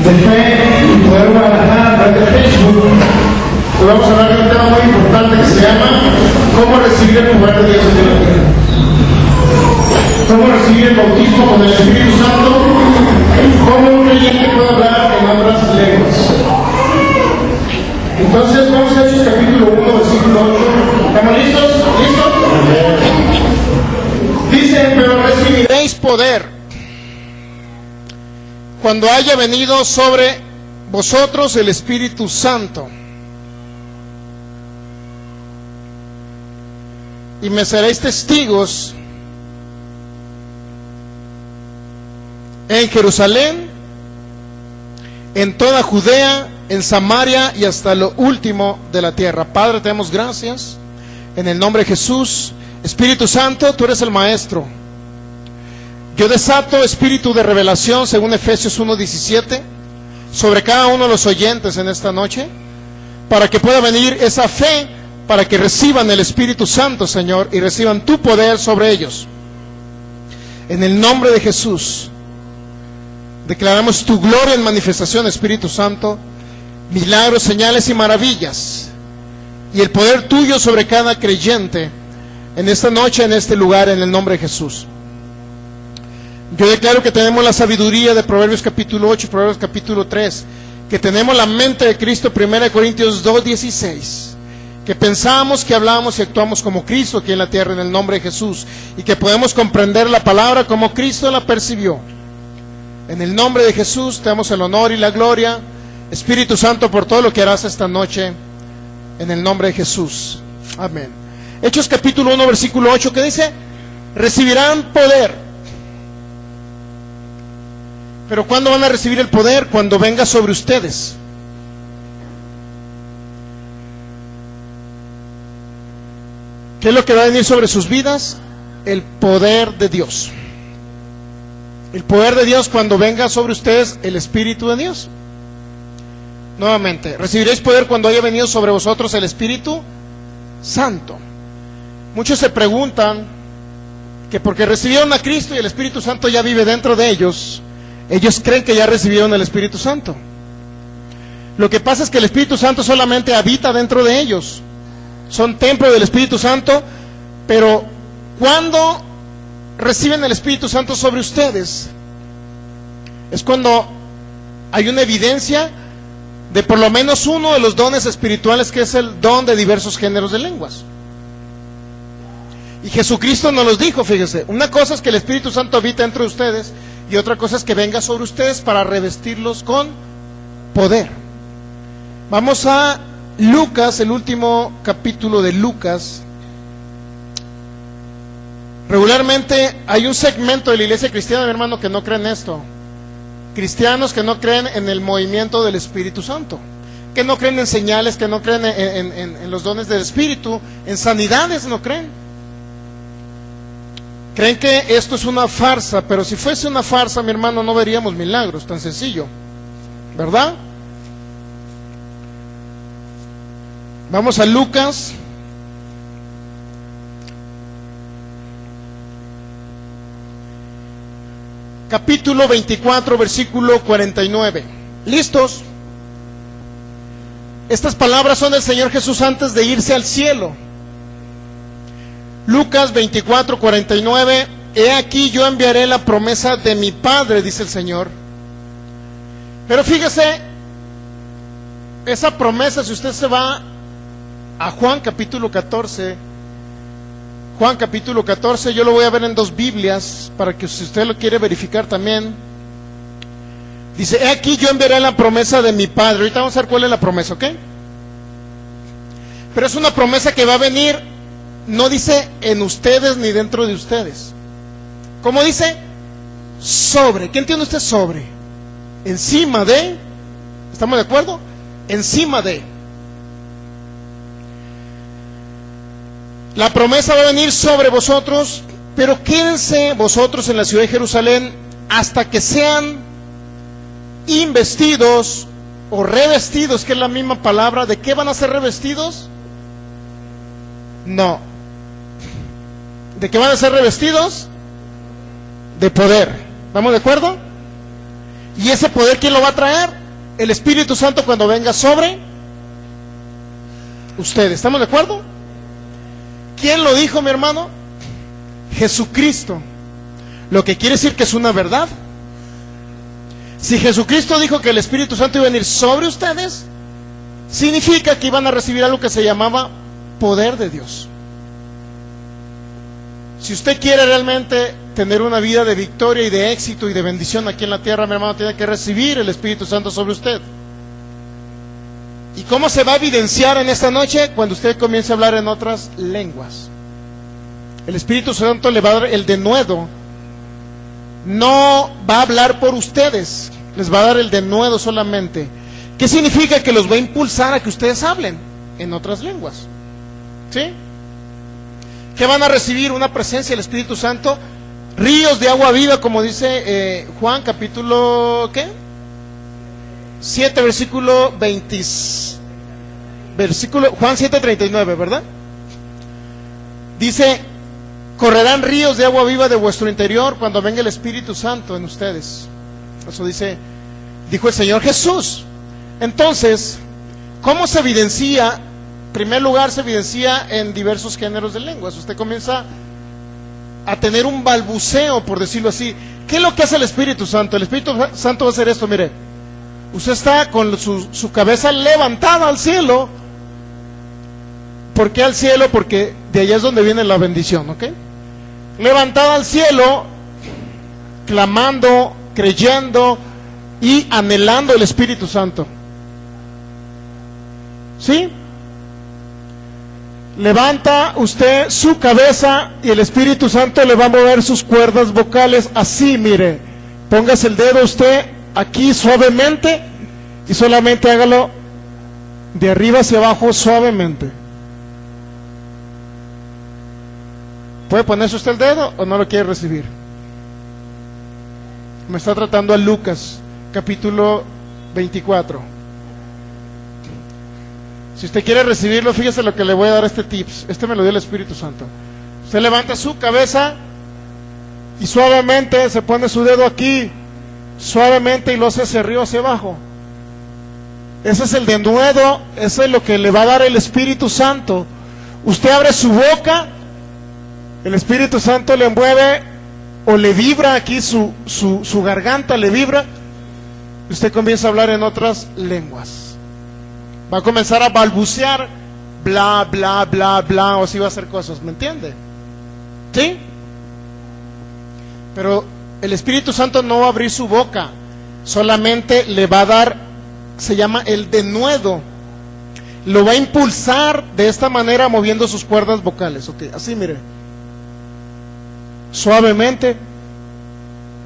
De fe y poder manejar a través de Facebook. Hoy vamos a hablar de un tema muy importante que se llama cómo recibir el poder de Dios en la tierra. Cómo recibir el bautismo con el Espíritu Santo. Cómo un creyente puede hablar en otras lenguas. Entonces vamos a Hechos capítulo 1, versículo 8. ¿Estamos listos? ¿Listos? Dice, pero recibiréis poder cuando haya venido sobre vosotros el Espíritu Santo, y me seréis testigos en Jerusalén, en toda Judea, en Samaria y hasta lo último de la tierra. Padre, te damos gracias en el nombre de Jesús. Espíritu Santo, tú eres el Maestro. Yo desato espíritu de revelación, según Efesios 1:17, sobre cada uno de los oyentes en esta noche, para que pueda venir esa fe, para que reciban el Espíritu Santo, Señor, y reciban tu poder sobre ellos. En el nombre de Jesús, declaramos tu gloria en manifestación, Espíritu Santo, milagros, señales y maravillas, y el poder tuyo sobre cada creyente, en esta noche, en este lugar, en el nombre de Jesús. Yo declaro que tenemos la sabiduría de Proverbios capítulo 8 y Proverbios capítulo 3, que tenemos la mente de Cristo, 1 Corintios 2:16, que pensamos, que hablamos y actuamos como Cristo aquí en la tierra en el nombre de Jesús, y que podemos comprender la palabra como Cristo la percibió. En el nombre de Jesús te damos el honor y la gloria, Espíritu Santo, por todo lo que harás esta noche, en el nombre de Jesús. Amén. Hechos capítulo 1, versículo 8, que dice, recibirán poder. Pero ¿cuándo van a recibir el poder? Cuando venga sobre ustedes. ¿Qué es lo que va a venir sobre sus vidas? El poder de Dios. El poder de Dios cuando venga sobre ustedes el Espíritu de Dios. Nuevamente, recibiréis poder cuando haya venido sobre vosotros el Espíritu Santo. Muchos se preguntan que porque recibieron a Cristo y el Espíritu Santo ya vive dentro de ellos, ellos creen que ya recibieron el Espíritu Santo. Lo que pasa es que el Espíritu Santo solamente habita dentro de ellos. Son templo del Espíritu Santo, pero cuando reciben el Espíritu Santo sobre ustedes, es cuando hay una evidencia de por lo menos uno de los dones espirituales, que es el don de diversos géneros de lenguas. Y Jesucristo nos los dijo, fíjese, una cosa es que el Espíritu Santo habita dentro de ustedes, y otra cosa es que venga sobre ustedes para revestirlos con poder. Vamos a Lucas, el último capítulo de Lucas. Regularmente hay un segmento de la iglesia cristiana, mi hermano, que no creen esto. Cristianos que no creen en el movimiento del Espíritu Santo, que no creen en señales, que no creen en los dones del Espíritu, en sanidades no creen. Creen que esto es una farsa, pero si fuese una farsa, mi hermano, no veríamos milagros, tan sencillo, ¿verdad? Vamos a Lucas, capítulo 24, versículo 49. ¿Listos? Estas palabras son del Señor Jesús antes de irse al cielo. Lucas 24, 49. He aquí yo enviaré la promesa de mi Padre, dice el Señor. Pero fíjese, esa promesa, si usted se va a Juan capítulo 14, Juan capítulo 14, yo lo voy a ver en dos Biblias, para que si usted lo quiere verificar también. Dice, he aquí yo enviaré la promesa de mi Padre. Ahorita vamos a ver cuál es la promesa, ¿ok? Pero es una promesa que va a venir no dice en ustedes ni dentro de ustedes. ¿Cómo dice? Sobre. ¿Qué entiende usted sobre? Encima de. ¿Estamos de acuerdo? Encima de. La promesa va a venir sobre vosotros, pero quédense vosotros en la ciudad de Jerusalén hasta que sean investidos o revestidos, que es la misma palabra. ¿De qué van a ser revestidos? No. ¿De qué van a ser revestidos? De poder. ¿Estamos de acuerdo? ¿Y ese poder quién lo va a traer? El Espíritu Santo cuando venga sobre ustedes. ¿Estamos de acuerdo? ¿Quién lo dijo, mi hermano? Jesucristo. Lo que quiere decir que es una verdad. Si Jesucristo dijo que el Espíritu Santo iba a venir sobre ustedes, significa que iban a recibir algo que se llamaba poder de Dios. Si usted quiere realmente tener una vida de victoria y de éxito y de bendición aquí en la tierra, mi hermano, tiene que recibir el Espíritu Santo sobre usted. ¿Y cómo se va a evidenciar en esta noche? Cuando usted comience a hablar en otras lenguas. El Espíritu Santo le va a dar el denuedo. No va a hablar por ustedes, les va a dar el denuedo solamente. ¿Qué significa? Que los va a impulsar a que ustedes hablen en otras lenguas. ¿Sí? ¿Qué van a recibir? Una presencia del Espíritu Santo, ríos de agua viva, como dice Juan capítulo, ¿qué? 7, versículo 20, Juan 7:39, ¿verdad? Dice: correrán ríos de agua viva de vuestro interior cuando venga el Espíritu Santo en ustedes. Eso dijo el Señor Jesús. Entonces, ¿cómo se evidencia? En primer lugar, se evidencia en diversos géneros de lenguas. Usted comienza a tener un balbuceo, por decirlo así. ¿Qué es lo que hace el Espíritu Santo? El Espíritu Santo va a hacer esto, mire. Usted está con su cabeza levantada al cielo. ¿Por qué al cielo? Porque de allá es donde viene la bendición, ¿ok? Levantada al cielo, clamando, creyendo y anhelando el Espíritu Santo. ¿Sí? Levanta usted su cabeza y el Espíritu Santo le va a mover sus cuerdas vocales así, mire. Póngase el dedo usted aquí suavemente y solamente hágalo de arriba hacia abajo suavemente. ¿Puede ponerse usted el dedo o no lo quiere recibir? Me está tratando a Lucas, capítulo 24. Si usted quiere recibirlo, fíjese lo que le voy a dar este tips. Este me lo dio el Espíritu Santo. Usted levanta su cabeza y suavemente se pone su dedo aquí, suavemente, y lo hace hacia arriba, hacia abajo. Ese es el denuedo, ese es lo que le va a dar el Espíritu Santo. Usted abre su boca, el Espíritu Santo le mueve o le vibra aquí su garganta, le vibra, y usted comienza a hablar en otras lenguas. Va a comenzar a balbucear, bla, bla, bla, bla, o así va a hacer cosas, ¿me entiende? ¿Sí? Pero el Espíritu Santo no va a abrir su boca, solamente le va a dar, se llama el denuedo. Lo va a impulsar de esta manera moviendo sus cuerdas vocales, ¿ok? Así, mire. Suavemente,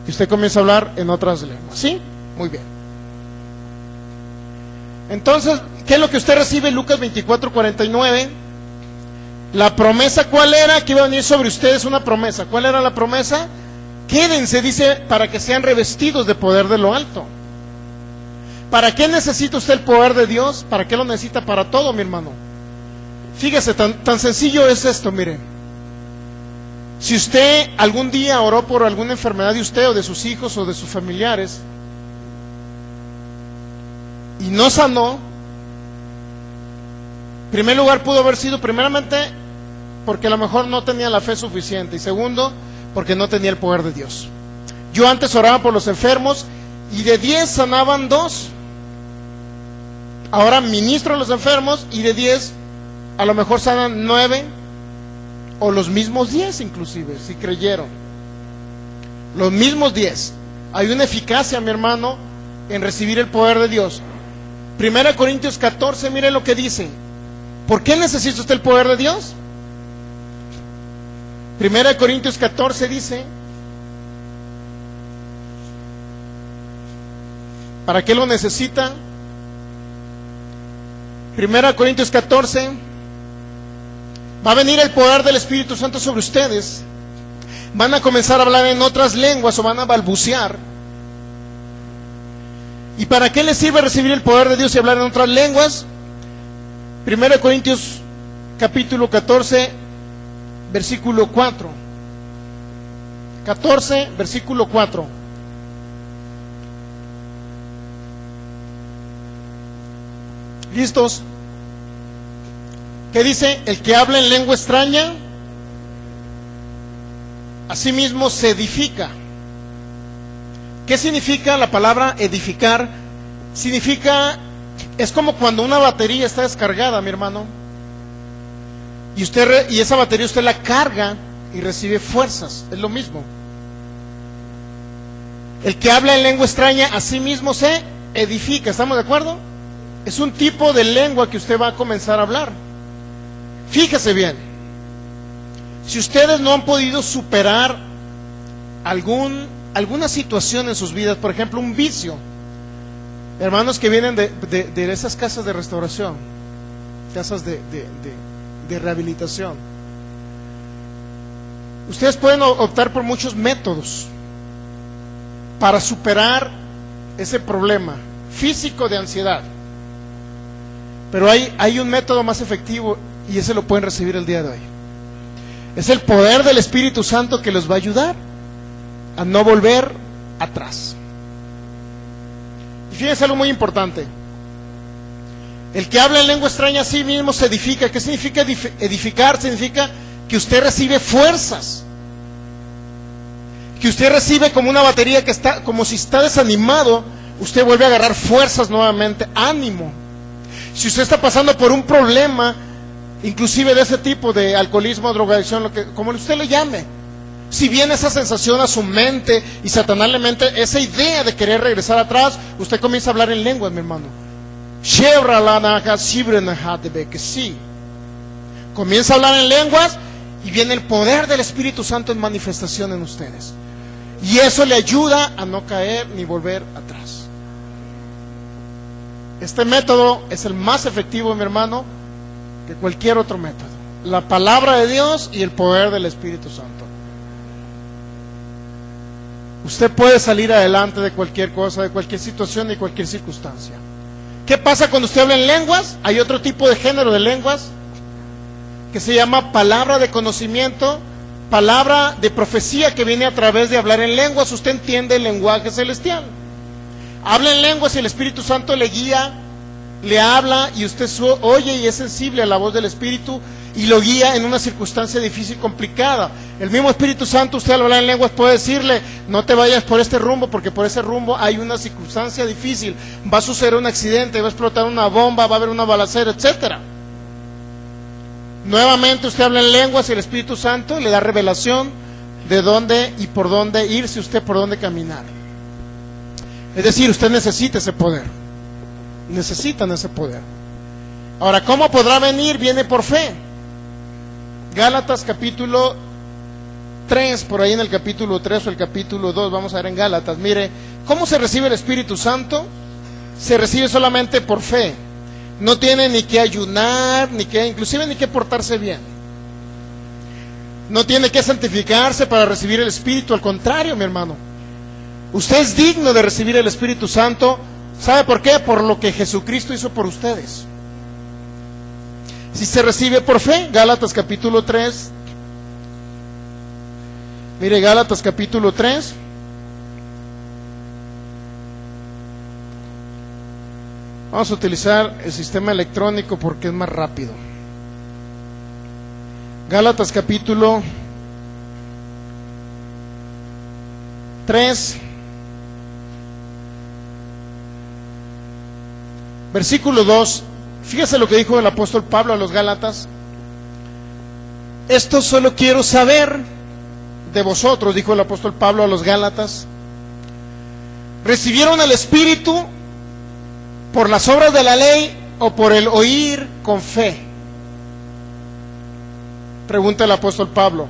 y usted comienza a hablar en otras lenguas, ¿sí? Muy bien. Entonces, ¿qué es lo que usted recibe en Lucas 24:49? La promesa, ¿cuál era? Que iba a venir sobre ustedes una promesa. ¿Cuál era la promesa? Quédense, dice, para que sean revestidos de poder de lo alto. ¿Para qué necesita usted el poder de Dios? ¿Para qué lo necesita? Para todo, mi hermano. Fíjese, tan sencillo es esto, mire. Si usted algún día oró por alguna enfermedad de usted o de sus hijos o de sus familiares y no sanó, en primer lugar pudo haber sido primeramente porque a lo mejor no tenía la fe suficiente, y segundo, porque no tenía el poder de Dios. Yo antes oraba por los enfermos y de 10 sanaban 2. Ahora ministro a los enfermos y de 10 a lo mejor sanan 9 o los mismos 10 inclusive, si creyeron. Los mismos 10. Hay una eficacia, mi hermano, en recibir el poder de Dios. 1 Corintios 14, mire lo que dice. ¿Por qué necesita usted el poder de Dios? Primera de Corintios 14 dice, ¿para qué lo necesita? Primera de Corintios 14, va a venir el poder del Espíritu Santo sobre ustedes, van a comenzar a hablar en otras lenguas o van a balbucear. ¿Y para qué les sirve recibir el poder de Dios y hablar en otras lenguas? Primera de Corintios capítulo 14, versículo 4. 14, versículo 4. ¿Listos? ¿Qué dice? El que habla en lengua extraña, asimismo se edifica. ¿Qué significa la palabra edificar? Significa, es como cuando una batería está descargada, mi hermano, y esa batería usted la carga y recibe fuerzas, es lo mismo. El que habla en lengua extraña, asimismo se edifica, ¿estamos de acuerdo? Es un tipo de lengua que usted va a comenzar a hablar. Fíjese bien, si ustedes no han podido superar alguna situación en sus vidas, por ejemplo un vicio, hermanos que vienen de esas casas de restauración, casas de rehabilitación, ustedes pueden optar por muchos métodos para superar ese problema físico de ansiedad, pero hay un método más efectivo y ese lo pueden recibir el día de hoy. Es el poder del Espíritu Santo que los va a ayudar a no volver atrás. Y fíjense algo muy importante. El que habla en lengua extraña a sí mismo se edifica. ¿Qué significa edificar? Significa que usted recibe fuerzas, que usted recibe como una batería que está, como si está desanimado, usted vuelve a agarrar fuerzas nuevamente, ánimo. Si usted está pasando por un problema, inclusive de ese tipo de alcoholismo, drogadicción, como usted le llame, si viene esa sensación a su mente y Satanás le mete esa idea de querer regresar atrás, usted comienza a hablar en lenguas, mi hermano. Comienza a hablar en lenguas y viene el poder del Espíritu Santo en manifestación en ustedes. Y eso le ayuda a no caer ni volver atrás. Este método es el más efectivo, mi hermano, que cualquier otro método. La palabra de Dios y el poder del Espíritu Santo. Usted puede salir adelante de cualquier cosa, de cualquier situación, de cualquier circunstancia. ¿Qué pasa cuando usted habla en lenguas? Hay otro tipo de género de lenguas que se llama palabra de conocimiento, palabra de profecía, que viene a través de hablar en lenguas. Usted entiende el lenguaje celestial. Habla en lenguas y el Espíritu Santo le guía, le habla y usted oye y es sensible a la voz del Espíritu y lo guía en una circunstancia difícil, complicada. El mismo Espíritu Santo, usted al hablar en lenguas puede decirle: no te vayas por este rumbo, porque por ese rumbo hay una circunstancia difícil, va a suceder un accidente, va a explotar una bomba, va a haber una balacera, etcétera. Nuevamente usted habla en lenguas y el Espíritu Santo le da revelación de dónde y por dónde irse, usted por dónde caminar. Es decir, usted necesita ese poder. Necesitan ese poder. Ahora, ¿cómo podrá venir? Viene por fe. Gálatas capítulo 3, por ahí en el capítulo 3 o el capítulo 2, vamos a ver en Gálatas. Mire, ¿cómo se recibe el Espíritu Santo? Se recibe solamente por fe. No tiene ni que ayunar, inclusive ni que portarse bien. No tiene que santificarse para recibir el Espíritu, al contrario, mi hermano. Usted es digno de recibir el Espíritu Santo. ¿Sabe por qué? Por lo que Jesucristo hizo por ustedes. Si se recibe por fe, Gálatas capítulo 3. Mire, Gálatas capítulo 3. Vamos a utilizar el sistema electrónico porque es más rápido. Gálatas capítulo 3. Versículo 2, fíjese lo que dijo el apóstol Pablo a los Gálatas. Esto solo quiero saber de vosotros, dijo el apóstol Pablo a los Gálatas. ¿Recibieron el Espíritu por las obras de la ley o por el oír con fe? Pregunta el apóstol Pablo.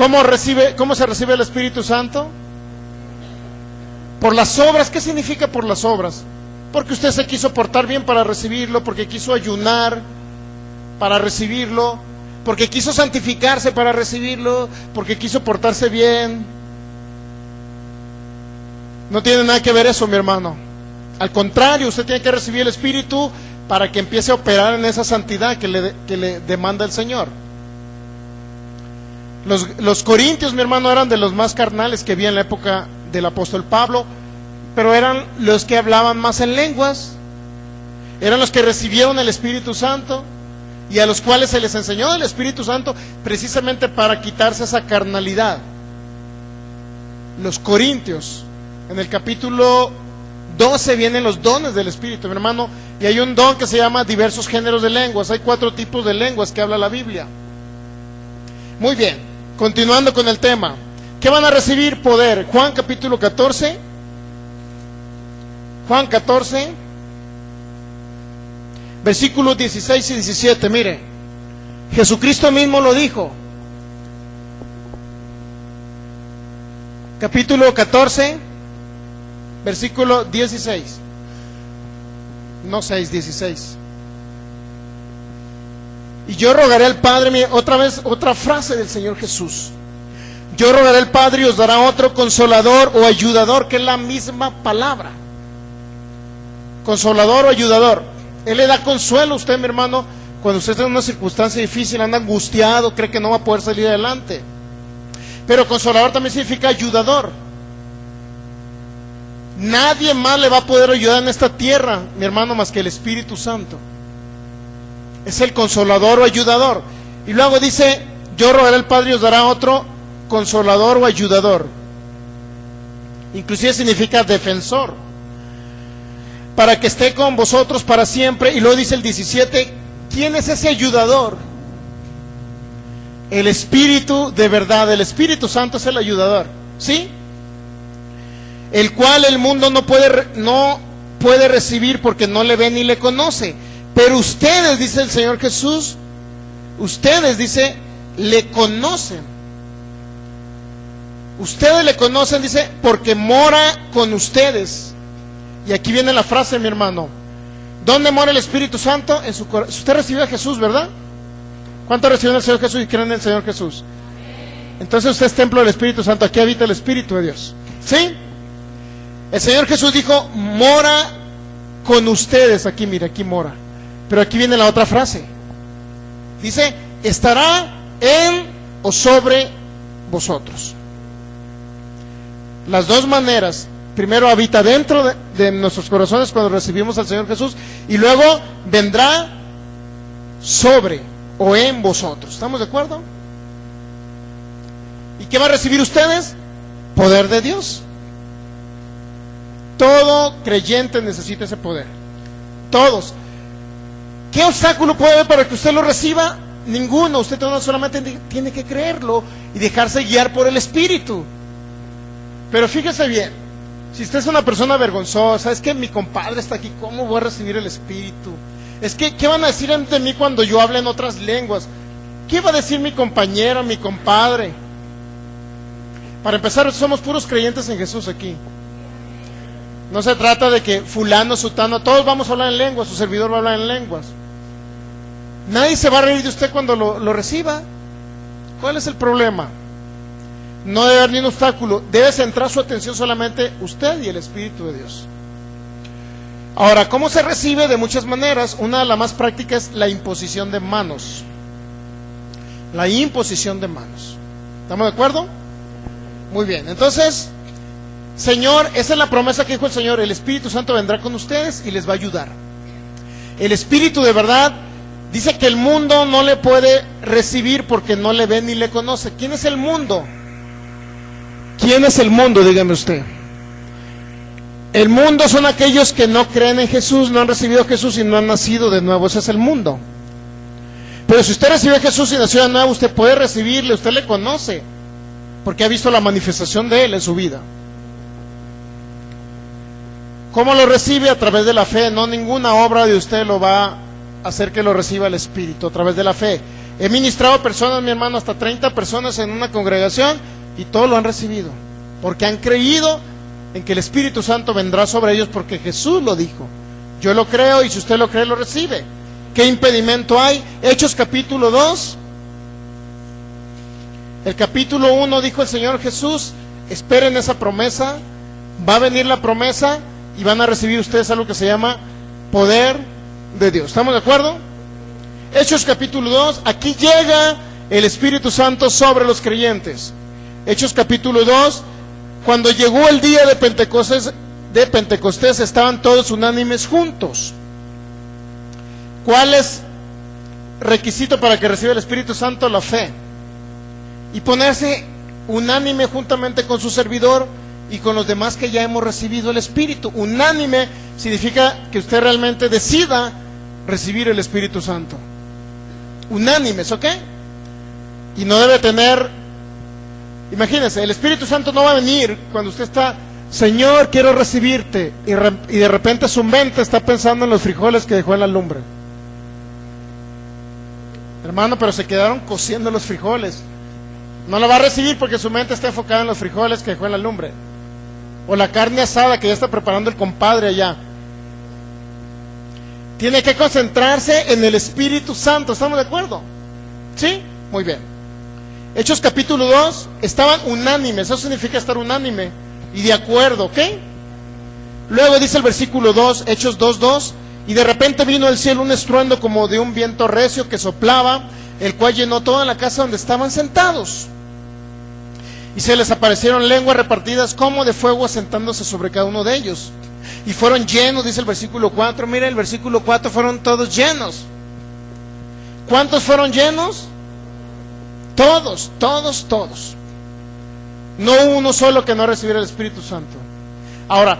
¿Cómo se recibe el Espíritu Santo? Por las obras. ¿Qué significa por las obras? Porque usted se quiso portar bien para recibirlo, porque quiso ayunar para recibirlo, porque quiso santificarse para recibirlo, porque quiso portarse bien. No tiene nada que ver eso, mi hermano. Al contrario, usted tiene que recibir el Espíritu para que empiece a operar en esa santidad que le demanda el Señor. Los corintios, mi hermano, eran de los más carnales que había en la época del apóstol Pablo, pero eran los que hablaban más en lenguas, eran los que recibieron el Espíritu Santo y a los cuales se les enseñó el Espíritu Santo precisamente para quitarse esa carnalidad. Los corintios, en el capítulo 12 vienen los dones del Espíritu, mi hermano, y hay un don que se llama diversos géneros de lenguas. Hay 4 tipos de lenguas que habla la Biblia. Muy bien, continuando con el tema. ¿Qué van a recibir? Poder. Juan capítulo 14. Juan 14, versículos 16 y 17. Mire, Jesucristo mismo lo dijo. Capítulo 14, versículo 16. No 6, 16. Y yo rogaré al Padre, mire, otra vez, otra frase del Señor Jesús. Yo rogaré al Padre y os dará otro consolador o ayudador, que es la misma palabra. Consolador o ayudador. Él le da consuelo a usted, mi hermano, cuando usted está en una circunstancia difícil, anda angustiado, cree que no va a poder salir adelante. Pero consolador también significa ayudador. Nadie más le va a poder ayudar en esta tierra, mi hermano, más que el Espíritu Santo. Es el consolador o ayudador. Y luego dice, yo rogaré al Padre y os dará otro consolador o ayudador. Inclusive significa defensor, para que esté con vosotros para siempre. Y luego dice el 17, ¿quién es ese ayudador? El Espíritu de verdad. El Espíritu Santo es el ayudador, ¿sí? El cual el mundo no puede recibir porque no le ve ni le conoce. Pero ustedes, dice el Señor Jesús, ustedes, dice, le conocen. Ustedes le conocen, dice, porque mora con ustedes. Y aquí viene la frase, mi hermano. ¿Dónde mora el Espíritu Santo? En su corazón. Usted recibió a Jesús, ¿verdad? ¿Cuántos recibieron al Señor Jesús y creen en el Señor Jesús? Entonces usted es templo del Espíritu Santo. Aquí habita el Espíritu de Dios, ¿sí? El Señor Jesús dijo, mora con ustedes. Aquí, mira, aquí mora. Pero aquí viene la otra frase. Dice, estará en o sobre vosotros. Las dos maneras. Primero habita dentro de nuestros corazones cuando recibimos al Señor Jesús, y luego vendrá sobre o en vosotros. ¿Estamos de acuerdo? ¿Y qué va a recibir ustedes? Poder de Dios. Todo creyente necesita ese poder. Todos. ¿Qué obstáculo puede haber para que usted lo reciba? Ninguno. Usted solamente tiene que creerlo y dejarse guiar por el Espíritu. Pero fíjese bien, si usted es una persona vergonzosa, es que mi compadre está aquí, ¿cómo voy a recibir el Espíritu? Es que, ¿qué van a decir de mí cuando yo hable en otras lenguas? ¿Qué va a decir mi compañero, mi compadre? Para empezar, somos puros creyentes en Jesús aquí. No se trata de que fulano, sutano, todos vamos a hablar en lenguas, su servidor va a hablar en lenguas. Nadie se va a reír de usted cuando lo reciba. ¿Cuál es el problema? No debe haber ni un obstáculo. Debe centrar su atención solamente usted y el Espíritu de Dios. Ahora, ¿cómo se recibe? De muchas maneras. Una de las más prácticas es la imposición de manos. La imposición de manos. ¿Estamos de acuerdo? Muy bien. Entonces, Señor, esa es la promesa que dijo el Señor. El Espíritu Santo vendrá con ustedes y les va a ayudar. El Espíritu de verdad dice que el mundo no le puede recibir porque no le ve ni le conoce. ¿Quién es el mundo? ¿Quién es el mundo? Dígame usted. El mundo son aquellos que no creen en Jesús, no han recibido a Jesús y no han nacido de nuevo. Ese es el mundo. Pero si usted recibe a Jesús y nació de nuevo, usted puede recibirle, usted le conoce, porque ha visto la manifestación de Él en su vida. ¿Cómo lo recibe? A través de la fe. No, ninguna obra de usted lo va a hacer que lo reciba el Espíritu. A través de la fe. He ministrado a personas, mi hermano, hasta 30 personas en una congregación, y todos lo han recibido, porque han creído en que el Espíritu Santo vendrá sobre ellos, porque Jesús lo dijo. Yo lo creo, y si usted lo cree, lo recibe. ¿Qué impedimento hay? Hechos capítulo 2. El capítulo 1 dijo el Señor Jesús: esperen esa promesa, va a venir la promesa y van a recibir ustedes algo que se llama poder de Dios. ¿Estamos de acuerdo? Hechos capítulo 2, aquí llega el Espíritu Santo sobre los creyentes. Hechos capítulo 2, cuando llegó el día de Pentecostés estaban todos unánimes juntos. ¿Cuál es requisito para que reciba el Espíritu Santo? La fe. Y ponerse unánime juntamente con su servidor y con los demás que ya hemos recibido el Espíritu. Unánime significa que usted realmente decida recibir el Espíritu Santo. Unánimes, ¿ok? Y no debe tener, imagínense, el Espíritu Santo no va a venir cuando usted está: Señor, quiero recibirte, y de repente su mente está pensando en los frijoles que dejó en la lumbre. Hermano, pero se quedaron cociendo los frijoles. No lo va a recibir porque su mente está enfocada en los frijoles que dejó en la lumbre, o la carne asada que ya está preparando el compadre allá. Tiene que concentrarse en el Espíritu Santo. ¿Estamos de acuerdo? ¿Sí? Muy bien. Hechos capítulo 2, estaban unánimes. Eso significa estar unánime y de acuerdo, ¿ok? Luego dice el versículo 2, Hechos 2:2: y de repente vino del cielo un estruendo como de un viento recio que soplaba, el cual llenó toda la casa donde estaban sentados. Y se les aparecieron lenguas repartidas como de fuego, asentándose sobre cada uno de ellos. Y fueron llenos, dice el versículo 4. Mira, el versículo 4, fueron todos llenos. ¿Cuántos fueron llenos? Todos, todos, todos. No hubo uno solo que no recibiera el Espíritu Santo. Ahora,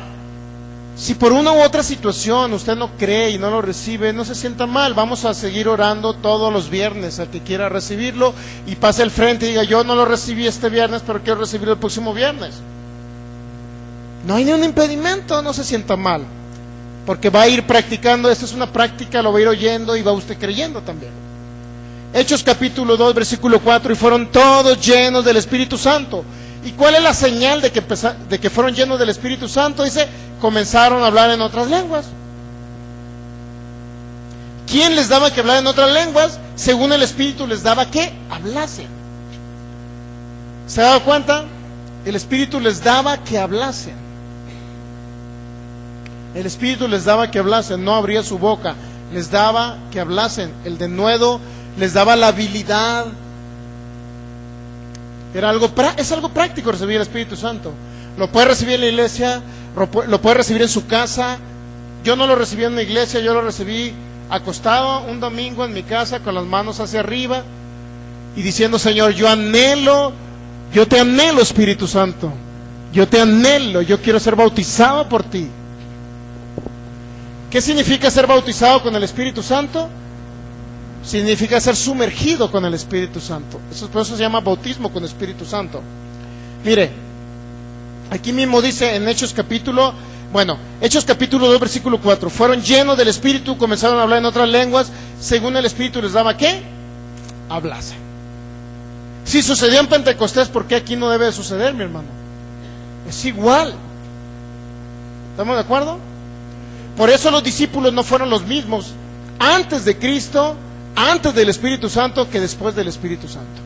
si por una u otra situación usted no cree y no lo recibe, no se sienta mal. Vamos a seguir orando todos los viernes al que quiera recibirlo, y pase al frente y diga: yo no lo recibí este viernes, pero quiero recibirlo el próximo viernes. No hay ningún impedimento, no se sienta mal, porque va a ir practicando. Esta es una práctica, lo va a ir oyendo y va usted creyendo también. Hechos capítulo 2, versículo 4: y fueron todos llenos del Espíritu Santo. ¿Y cuál es la señal de que fueron llenos del Espíritu Santo? Dice: comenzaron a hablar en otras lenguas. ¿Quién les daba que hablar en otras lenguas? Según el Espíritu les daba que hablasen. ¿Se ha dado cuenta? El Espíritu les daba que hablasen. El Espíritu les daba que hablasen, no abría su boca, les daba que hablasen. El denuedo les daba la habilidad. Es algo práctico recibir el Espíritu Santo. Lo puede recibir en la iglesia, lo puede recibir en su casa. Yo no lo recibí en la iglesia, yo lo recibí acostado un domingo en mi casa con las manos hacia arriba y diciendo: Señor, yo te anhelo, Espíritu Santo, yo te anhelo, yo quiero ser bautizado por ti. ¿Qué significa ser bautizado con el Espíritu Santo? Significa ser sumergido con el Espíritu Santo. Por eso se llama bautismo con Espíritu Santo. Mire, aquí mismo dice en Hechos capítulo 2, versículo 4: fueron llenos del Espíritu, comenzaron a hablar en otras lenguas, según el Espíritu les daba ¿qué? Hablasen. Si sucedió en Pentecostés, ¿por qué aquí no debe de suceder, mi hermano? Es igual. ¿Estamos de acuerdo? Por eso los discípulos no fueron los mismos antes de Cristo, antes del Espíritu Santo, que después del Espíritu Santo.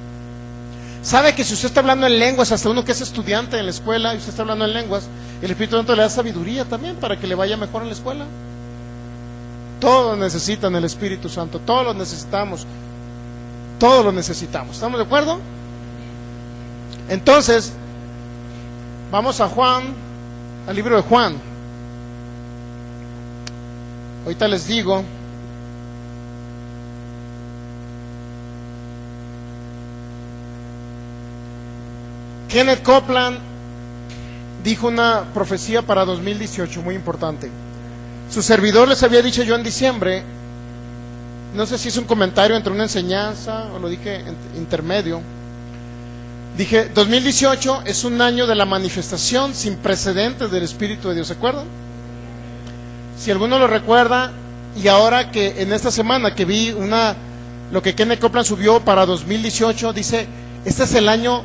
¿Sabe que si usted está hablando en lenguas, hasta uno que es estudiante en la escuela y usted está hablando en lenguas, el Espíritu Santo le da sabiduría también para que le vaya mejor en la escuela? Todos necesitan el Espíritu Santo, todos lo necesitamos. Todos lo necesitamos. ¿Estamos de acuerdo? Entonces, vamos a Juan, al libro de Juan. Ahorita les digo. Kenneth Copeland dijo una profecía para 2018 muy importante. Su servidor les había dicho yo en diciembre, no sé si es un comentario entre una enseñanza o lo dije intermedio. Dije, 2018 es un año de la manifestación sin precedentes del Espíritu de Dios. ¿Se acuerdan? Si alguno lo recuerda, y ahora que en esta semana que vi una lo que Kenneth Copeland subió para 2018, dice, este es el año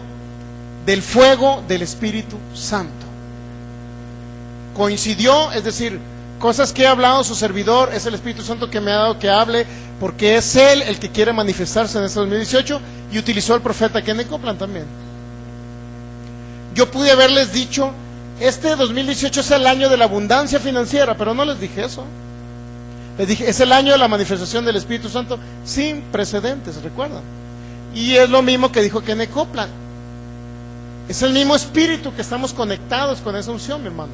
del fuego del Espíritu Santo. Coincidió, es decir, cosas que he hablado, su servidor, es el Espíritu Santo que me ha dado que hable, porque es Él el que quiere manifestarse en este 2018, y utilizó al profeta Kenneth Copeland también. Yo pude haberles dicho, este 2018 es el año de la abundancia financiera, pero no les dije eso. Les dije, es el año de la manifestación del Espíritu Santo sin precedentes, ¿recuerdan? Y es lo mismo que dijo Kenneth Copeland. Es el mismo Espíritu que estamos conectados con esa unción, mi hermano.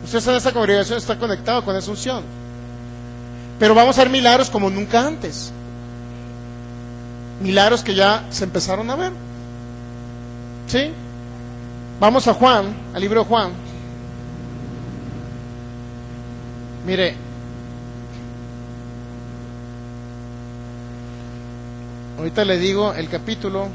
Usted en esta congregación está conectado con esa unción. Pero vamos a ver milagros como nunca antes. Milagros que ya se empezaron a ver. ¿Sí? Vamos a Juan, al libro de Juan. Mire. Ahorita le digo el capítulo.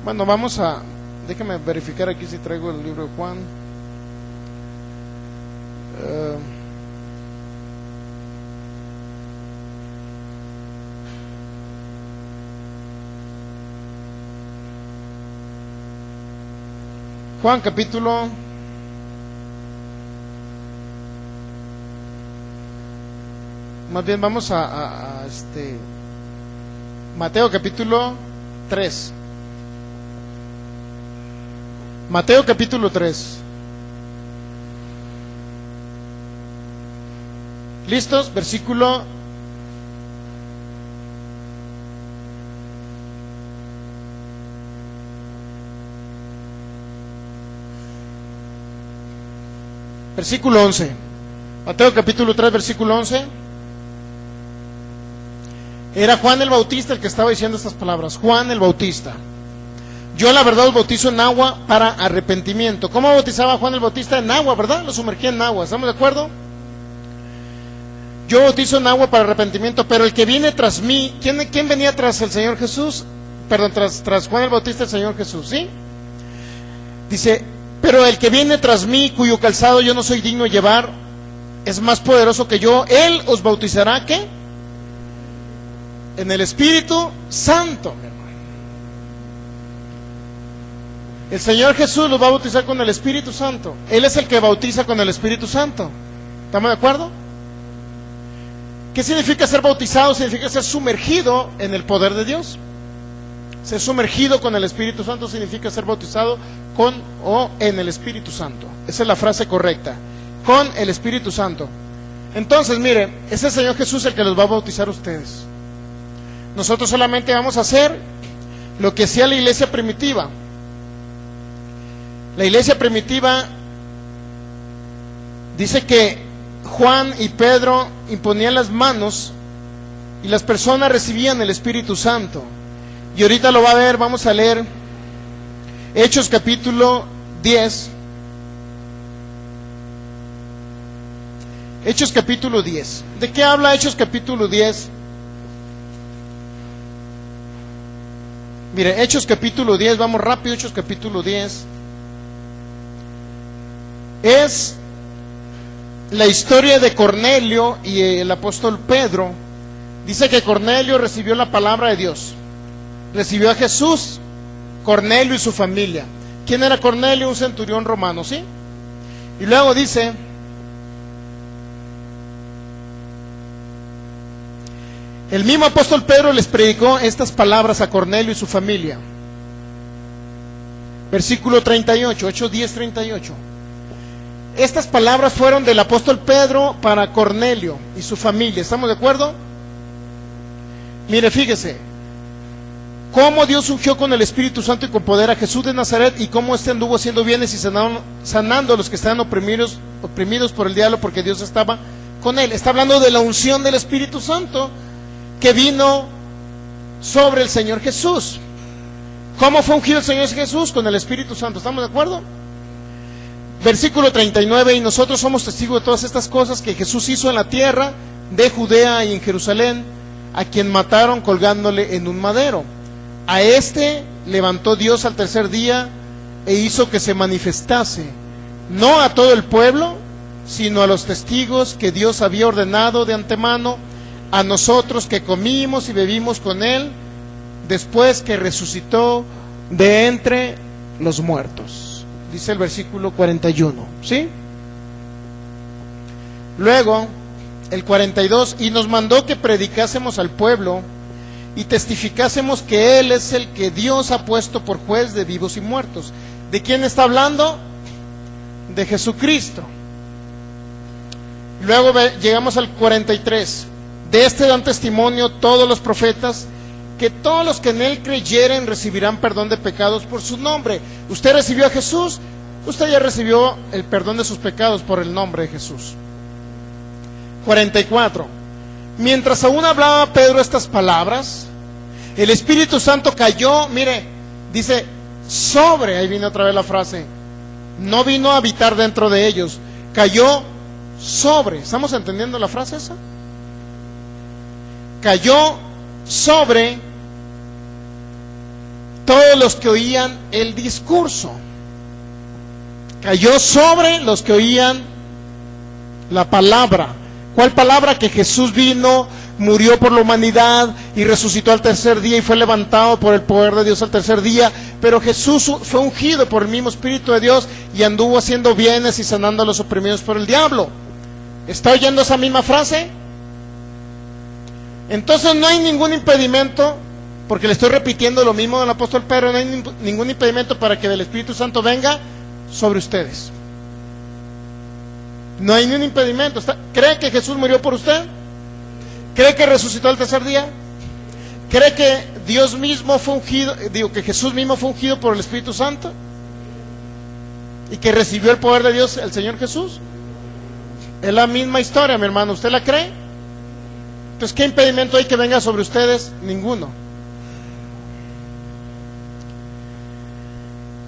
Bueno, vamos a... Déjame verificar aquí si traigo el libro de Juan. Juan capítulo más bien vamos a Mateo capítulo 3. Mateo capítulo 3. ¿Listos? Versículo 11. Mateo capítulo 3, versículo 11. Era Juan el Bautista el que estaba diciendo estas palabras. Juan el Bautista. Yo la verdad os bautizo en agua para arrepentimiento. ¿Cómo bautizaba Juan el Bautista? En agua, ¿verdad? Lo sumergía en agua. ¿Estamos de acuerdo? Yo bautizo en agua para arrepentimiento, pero el que viene tras mí, ¿quién venía tras el Señor Jesús? Perdón, tras Juan el Bautista, el Señor Jesús, ¿sí? Dice, pero el que viene tras mí, cuyo calzado yo no soy digno de llevar, es más poderoso que yo. Él os bautizará, ¿qué? En el Espíritu Santo, mi hermano. El Señor Jesús los va a bautizar con el Espíritu Santo. Él es el que bautiza con el Espíritu Santo. ¿Estamos de acuerdo? ¿Qué significa ser bautizado? Significa ser sumergido en el poder de Dios. Ser sumergido con el Espíritu Santo significa ser bautizado con o en el Espíritu Santo. Esa es la frase correcta. Con el Espíritu Santo. Entonces, mire, es el Señor Jesús el que los va a bautizar a ustedes. Nosotros solamente vamos a hacer lo que hacía la iglesia primitiva. La iglesia primitiva dice que Juan y Pedro imponían las manos y las personas recibían el Espíritu Santo. Y ahorita lo va a ver, vamos a leer Hechos capítulo 10. Hechos capítulo 10. ¿De qué habla Hechos capítulo 10? Mire, Hechos capítulo 10, vamos rápido, Hechos capítulo 10. Es la historia de Cornelio y el apóstol Pedro. Dice que Cornelio recibió la palabra de Dios. Recibió a Jesús, Cornelio y su familia. ¿Quién era Cornelio? Un centurión romano, ¿sí? Y luego dice, el mismo apóstol Pedro les predicó estas palabras a Cornelio y su familia. Versículo 38, Hechos 10, 38. Estas palabras fueron del apóstol Pedro para Cornelio y su familia. ¿Estamos de acuerdo? Mire, fíjese cómo Dios ungió con el Espíritu Santo y con poder a Jesús de Nazaret, y cómo éste anduvo haciendo bienes y sanando a los que estaban oprimidos por el diablo, porque Dios estaba con él. Está hablando de la unción del Espíritu Santo que vino sobre el Señor Jesús. ¿Cómo fue ungido el Señor Jesús? Con el Espíritu Santo. ¿Estamos de acuerdo? Versículo 39, y nosotros somos testigos de todas estas cosas que Jesús hizo en la tierra de Judea y en Jerusalén, a quien mataron colgándole en un madero. A este levantó Dios al tercer día e hizo que se manifestase, no a todo el pueblo, sino a los testigos que Dios había ordenado de antemano, a nosotros que comimos y bebimos con Él, después que resucitó de entre los muertos. Dice el versículo 41, ¿sí? Luego, el 42, y nos mandó que predicásemos al pueblo y testificásemos que Él es el que Dios ha puesto por juez de vivos y muertos. ¿De quién está hablando? De Jesucristo. Luego llegamos al 43. De este dan testimonio todos los profetas, que todos los que en Él creyeren recibirán perdón de pecados por su nombre. Usted recibió a Jesús, usted ya recibió el perdón de sus pecados por el nombre de Jesús. 44. Mientras aún hablaba Pedro estas palabras, el Espíritu Santo cayó, mire, dice, sobre, ahí viene otra vez la frase, no vino a habitar dentro de ellos, cayó sobre. ¿Estamos entendiendo la frase esa? Cayó sobre todos los que oían el discurso. Cayó sobre los que oían la palabra. ¿Cuál palabra? Que Jesús vino, murió por la humanidad y resucitó al tercer día y fue levantado por el poder de Dios al tercer día. Pero Jesús fue ungido por el mismo Espíritu de Dios y anduvo haciendo bienes y sanando a los oprimidos por el diablo. ¿Está oyendo esa misma frase? Entonces no hay ningún impedimento, porque le estoy repitiendo lo mismo del apóstol Pedro, no hay ningún impedimento para que el Espíritu Santo venga sobre ustedes. No hay ningún impedimento. ¿Cree que Jesús murió por usted? ¿Cree que resucitó al tercer día? ¿Cree que Dios mismo fue ungido, que Jesús mismo fue ungido por el Espíritu Santo? ¿Y que recibió el poder de Dios el Señor Jesús? Es la misma historia, mi hermano. ¿Usted la cree? Entonces, ¿qué impedimento hay que venga sobre ustedes? Ninguno.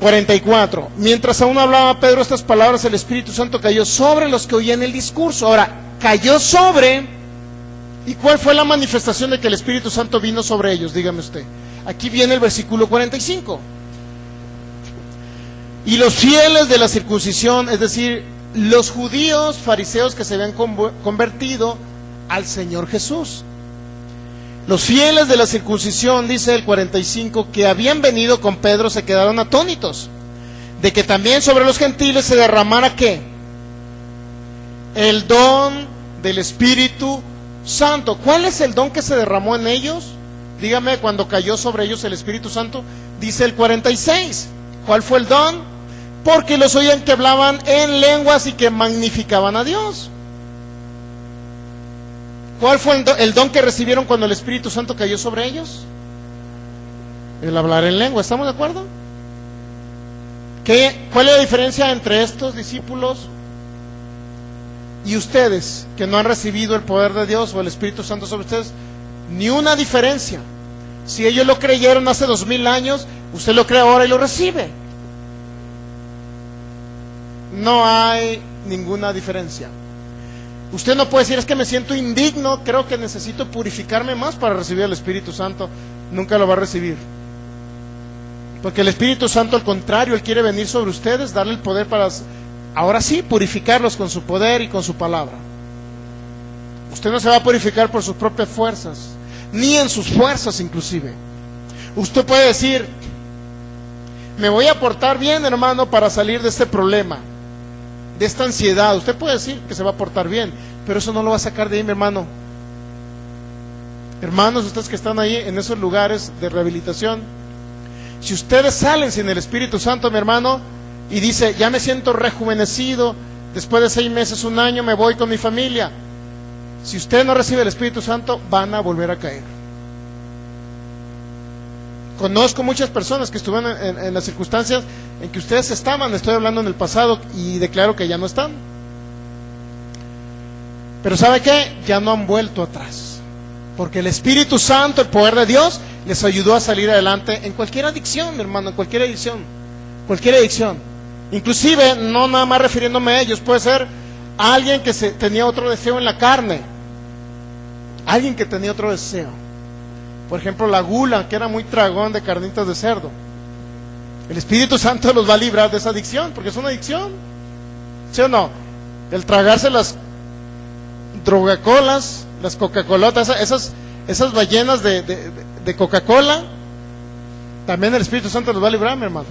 44. Mientras aún hablaba Pedro estas palabras, el Espíritu Santo cayó sobre los que oían el discurso. Ahora, cayó sobre, ¿y cuál fue la manifestación de que el Espíritu Santo vino sobre ellos? Dígame usted. Aquí viene el versículo 45. Y los fieles de la circuncisión, es decir, los judíos fariseos que se habían convertido al Señor Jesús. Los fieles de la circuncisión, dice el 45, que habían venido con Pedro se quedaron atónitos, de que también sobre los gentiles se derramara ¿qué? El don del Espíritu Santo. ¿Cuál es el don que se derramó en ellos? Dígame, cuando cayó sobre ellos el Espíritu Santo, dice el 46. ¿Cuál fue el don? Porque los oían que hablaban en lenguas y que magnificaban a Dios. ¿Cuál fue el don que recibieron cuando el Espíritu Santo cayó sobre ellos? El hablar en lengua, ¿estamos de acuerdo? ¿Cuál es la diferencia entre estos discípulos y ustedes que no han recibido el poder de Dios o el Espíritu Santo sobre ustedes? Ni una diferencia. Si ellos lo creyeron hace 2000 años, usted lo cree ahora y lo recibe. No hay ninguna diferencia. Usted no puede decir, es que me siento indigno, creo que necesito purificarme más para recibir el Espíritu Santo. Nunca lo va a recibir. Porque el Espíritu Santo, al contrario, Él quiere venir sobre ustedes, darle el poder para, ahora sí, purificarlos con su poder y con su palabra. Usted no se va a purificar por sus propias fuerzas, ni en sus fuerzas inclusive. Usted puede decir, me voy a portar bien, hermano, para salir de este problema, de esta ansiedad. Usted puede decir que se va a portar bien, pero eso no lo va a sacar de ahí, mi hermano. Hermanos, ustedes que están ahí en esos lugares de rehabilitación, si ustedes salen sin el Espíritu Santo, mi hermano, y dice, ya me siento rejuvenecido, después de 6 meses, 1 año, me voy con mi familia. Si usted no recibe el Espíritu Santo, van a volver a caer. Conozco muchas personas que estuvieron en las circunstancias en que ustedes estaban, estoy hablando en el pasado, y declaro que ya no están. Pero ¿sabe qué? Ya no han vuelto atrás, porque el Espíritu Santo, el poder de Dios, les ayudó a salir adelante en cualquier adicción, mi hermano, en cualquier adicción. Inclusive, no nada más refiriéndome a ellos, puede ser alguien que tenía otro deseo en la carne, alguien que tenía otro deseo. Por ejemplo, la gula, que era muy tragón de carnitas de cerdo. El Espíritu Santo los va a librar de esa adicción, porque es una adicción. ¿Sí o no? El tragarse las drogacolas, las Coca-Colotas, esas ballenas de Coca-Cola, también el Espíritu Santo los va a librar, mi hermano.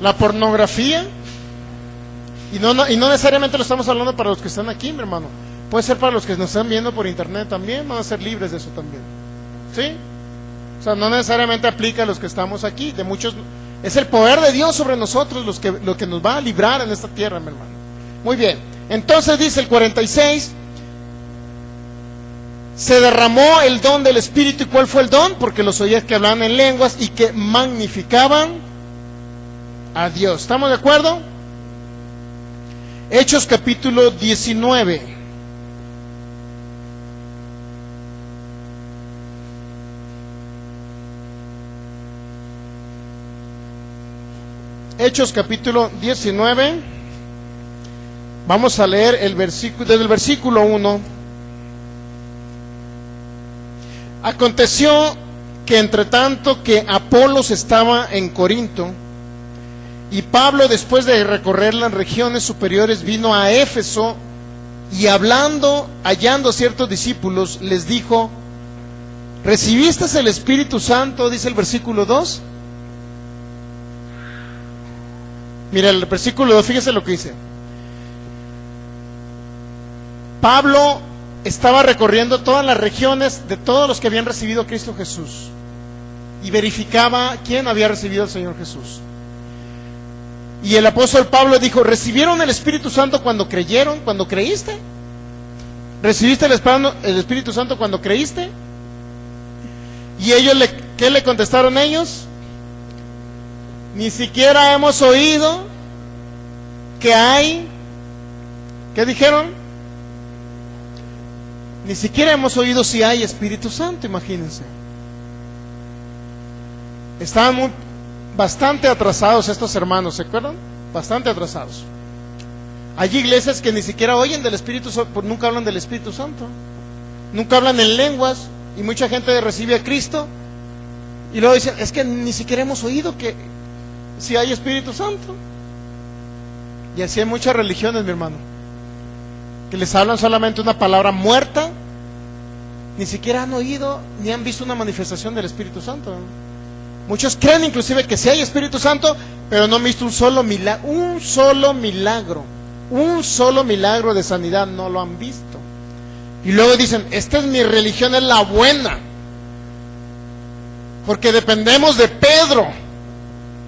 La pornografía, y no necesariamente lo estamos hablando para los que están aquí, mi hermano. Puede ser para los que nos están viendo por internet también, van a ser libres de eso también. ¿Sí? O sea, no necesariamente aplica a los que estamos aquí, de muchos. Es el poder de Dios sobre nosotros lo que nos va a librar en esta tierra, mi hermano. Muy bien, entonces dice el 46, se derramó el don del Espíritu. ¿Y cuál fue el don? Porque los oía que hablaban en lenguas y que magnificaban a Dios. ¿Estamos de acuerdo? Hechos capítulo 19. Hechos capítulo 19. Vamos a leer el versículo, desde el versículo 1. Aconteció que entre tanto que Apolos estaba en Corinto, y Pablo, después de recorrer las regiones superiores, vino a Éfeso, y hallando ciertos discípulos, les dijo: ¿recibiste el Espíritu Santo? Dice el versículo 2. Mira el versículo 2, fíjese lo que dice. Pablo estaba recorriendo todas las regiones de todos los que habían recibido a Cristo Jesús, y verificaba quién había recibido al Señor Jesús. Y el apóstol Pablo dijo: ¿recibieron el Espíritu Santo cuando creyeron, cuando creíste? ¿Recibiste el Espíritu Santo cuando creíste? Y ellos, ¿qué le contestaron ellos? Ni siquiera hemos oído que hay. ¿Qué dijeron? Ni siquiera hemos oído si hay Espíritu Santo, imagínense. Estaban bastante atrasados estos hermanos, ¿se acuerdan? Bastante atrasados. Hay iglesias que ni siquiera oyen del Espíritu Santo, nunca hablan del Espíritu Santo, nunca hablan en lenguas, y mucha gente recibe a Cristo y luego dicen: es que ni siquiera hemos oído que si hay Espíritu Santo. Y así hay muchas religiones, mi hermano, que les hablan solamente una palabra muerta, ni siquiera han oído ni han visto una manifestación del Espíritu Santo. Muchos creen inclusive que sí hay Espíritu Santo, pero no han visto un solo milagro de sanidad, no lo han visto. Y luego dicen: esta es mi religión, es la buena, porque dependemos de Pedro.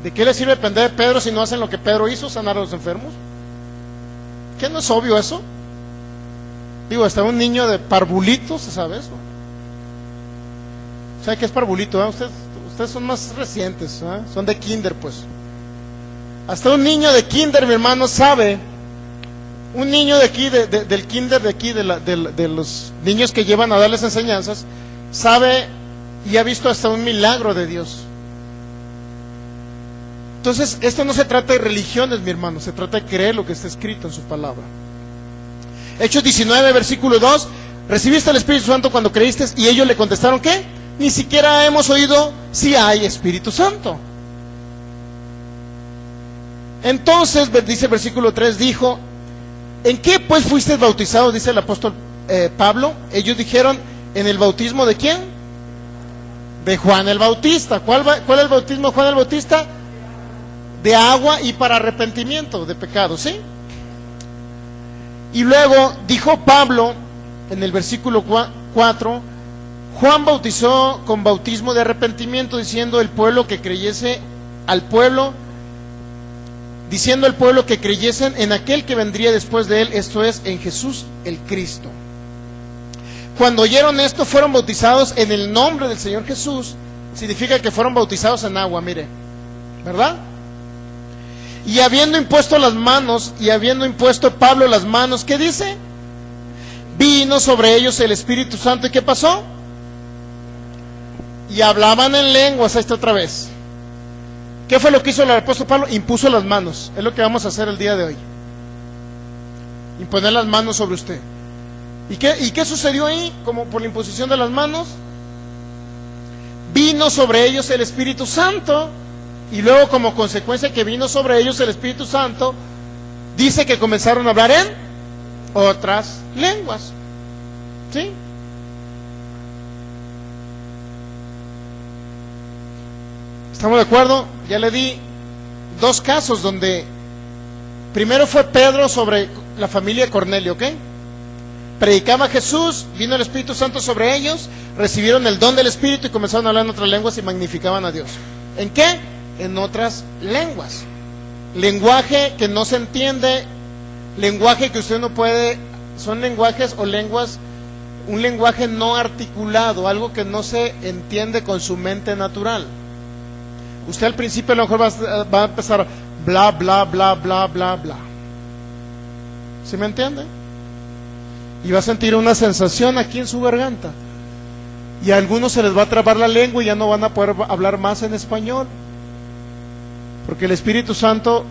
¿De qué les sirve depender de Pedro si no hacen lo que Pedro hizo, sanar a los enfermos? ¿Qué no es obvio eso? Digo, hasta un niño de parvulito se sabe eso. ¿Sabe qué es parvulito? Ustedes son más recientes, ¿eh? Son de kinder, pues. Hasta un niño de kinder, mi hermano, sabe. Un niño de aquí, del kinder de aquí, de los niños que llevan a darles enseñanzas, sabe y ha visto hasta un milagro de Dios. Entonces, esto no se trata de religiones, mi hermano, se trata de creer lo que está escrito en su palabra. Hechos 19, versículo 2, ¿recibiste el Espíritu Santo cuando creíste? Y ellos le contestaron: ¿qué? Ni siquiera hemos oído si hay Espíritu Santo. Entonces, dice el versículo 3, dijo: ¿en qué pues fuiste bautizados? Dice el apóstol Pablo. Ellos dijeron: ¿en el bautismo de quién? De Juan el Bautista. ¿Cuál es el bautismo de Juan el Bautista? De agua y para arrepentimiento de pecados, ¿sí? Y luego dijo Pablo en el versículo 4: Juan bautizó con bautismo de arrepentimiento, diciendo al pueblo que creyesen en aquel que vendría después de él, esto es, en Jesús el Cristo. Cuando oyeron esto, fueron bautizados en el nombre del Señor Jesús. Significa que fueron bautizados en agua, mire, ¿verdad? Y habiendo impuesto Pablo las manos, ¿qué dice? Vino sobre ellos el Espíritu Santo. ¿Y qué pasó? Y hablaban en lenguas. Ahí está otra vez. ¿Qué fue lo que hizo el apóstol Pablo? Impuso las manos. Es lo que vamos a hacer el día de hoy. Imponer las manos sobre usted. ¿Y qué sucedió ahí? Como por la imposición de las manos, vino sobre ellos el Espíritu Santo, y luego como consecuencia que vino sobre ellos el Espíritu Santo, dice que comenzaron a hablar en otras lenguas. ¿Sí? ¿Estamos de acuerdo? Ya le di dos casos donde primero fue Pedro sobre la familia de Cornelio, ¿ok? Predicaba Jesús, vino el Espíritu Santo sobre ellos, recibieron el don del Espíritu y comenzaron a hablar en otras lenguas y magnificaban a Dios. ¿En qué? En otras lenguas. Lenguaje que no se entiende, lenguaje que usted no puede, son lenguajes o lenguas, un lenguaje no articulado, algo que no se entiende con su mente natural. Usted al principio a lo mejor va a empezar bla, bla, bla, bla, bla, bla. ¿Sí me entiende? Y va a sentir una sensación aquí en su garganta. Y a algunos se les va a trabar la lengua y ya no van a poder hablar más en español. Porque el Espíritu Santo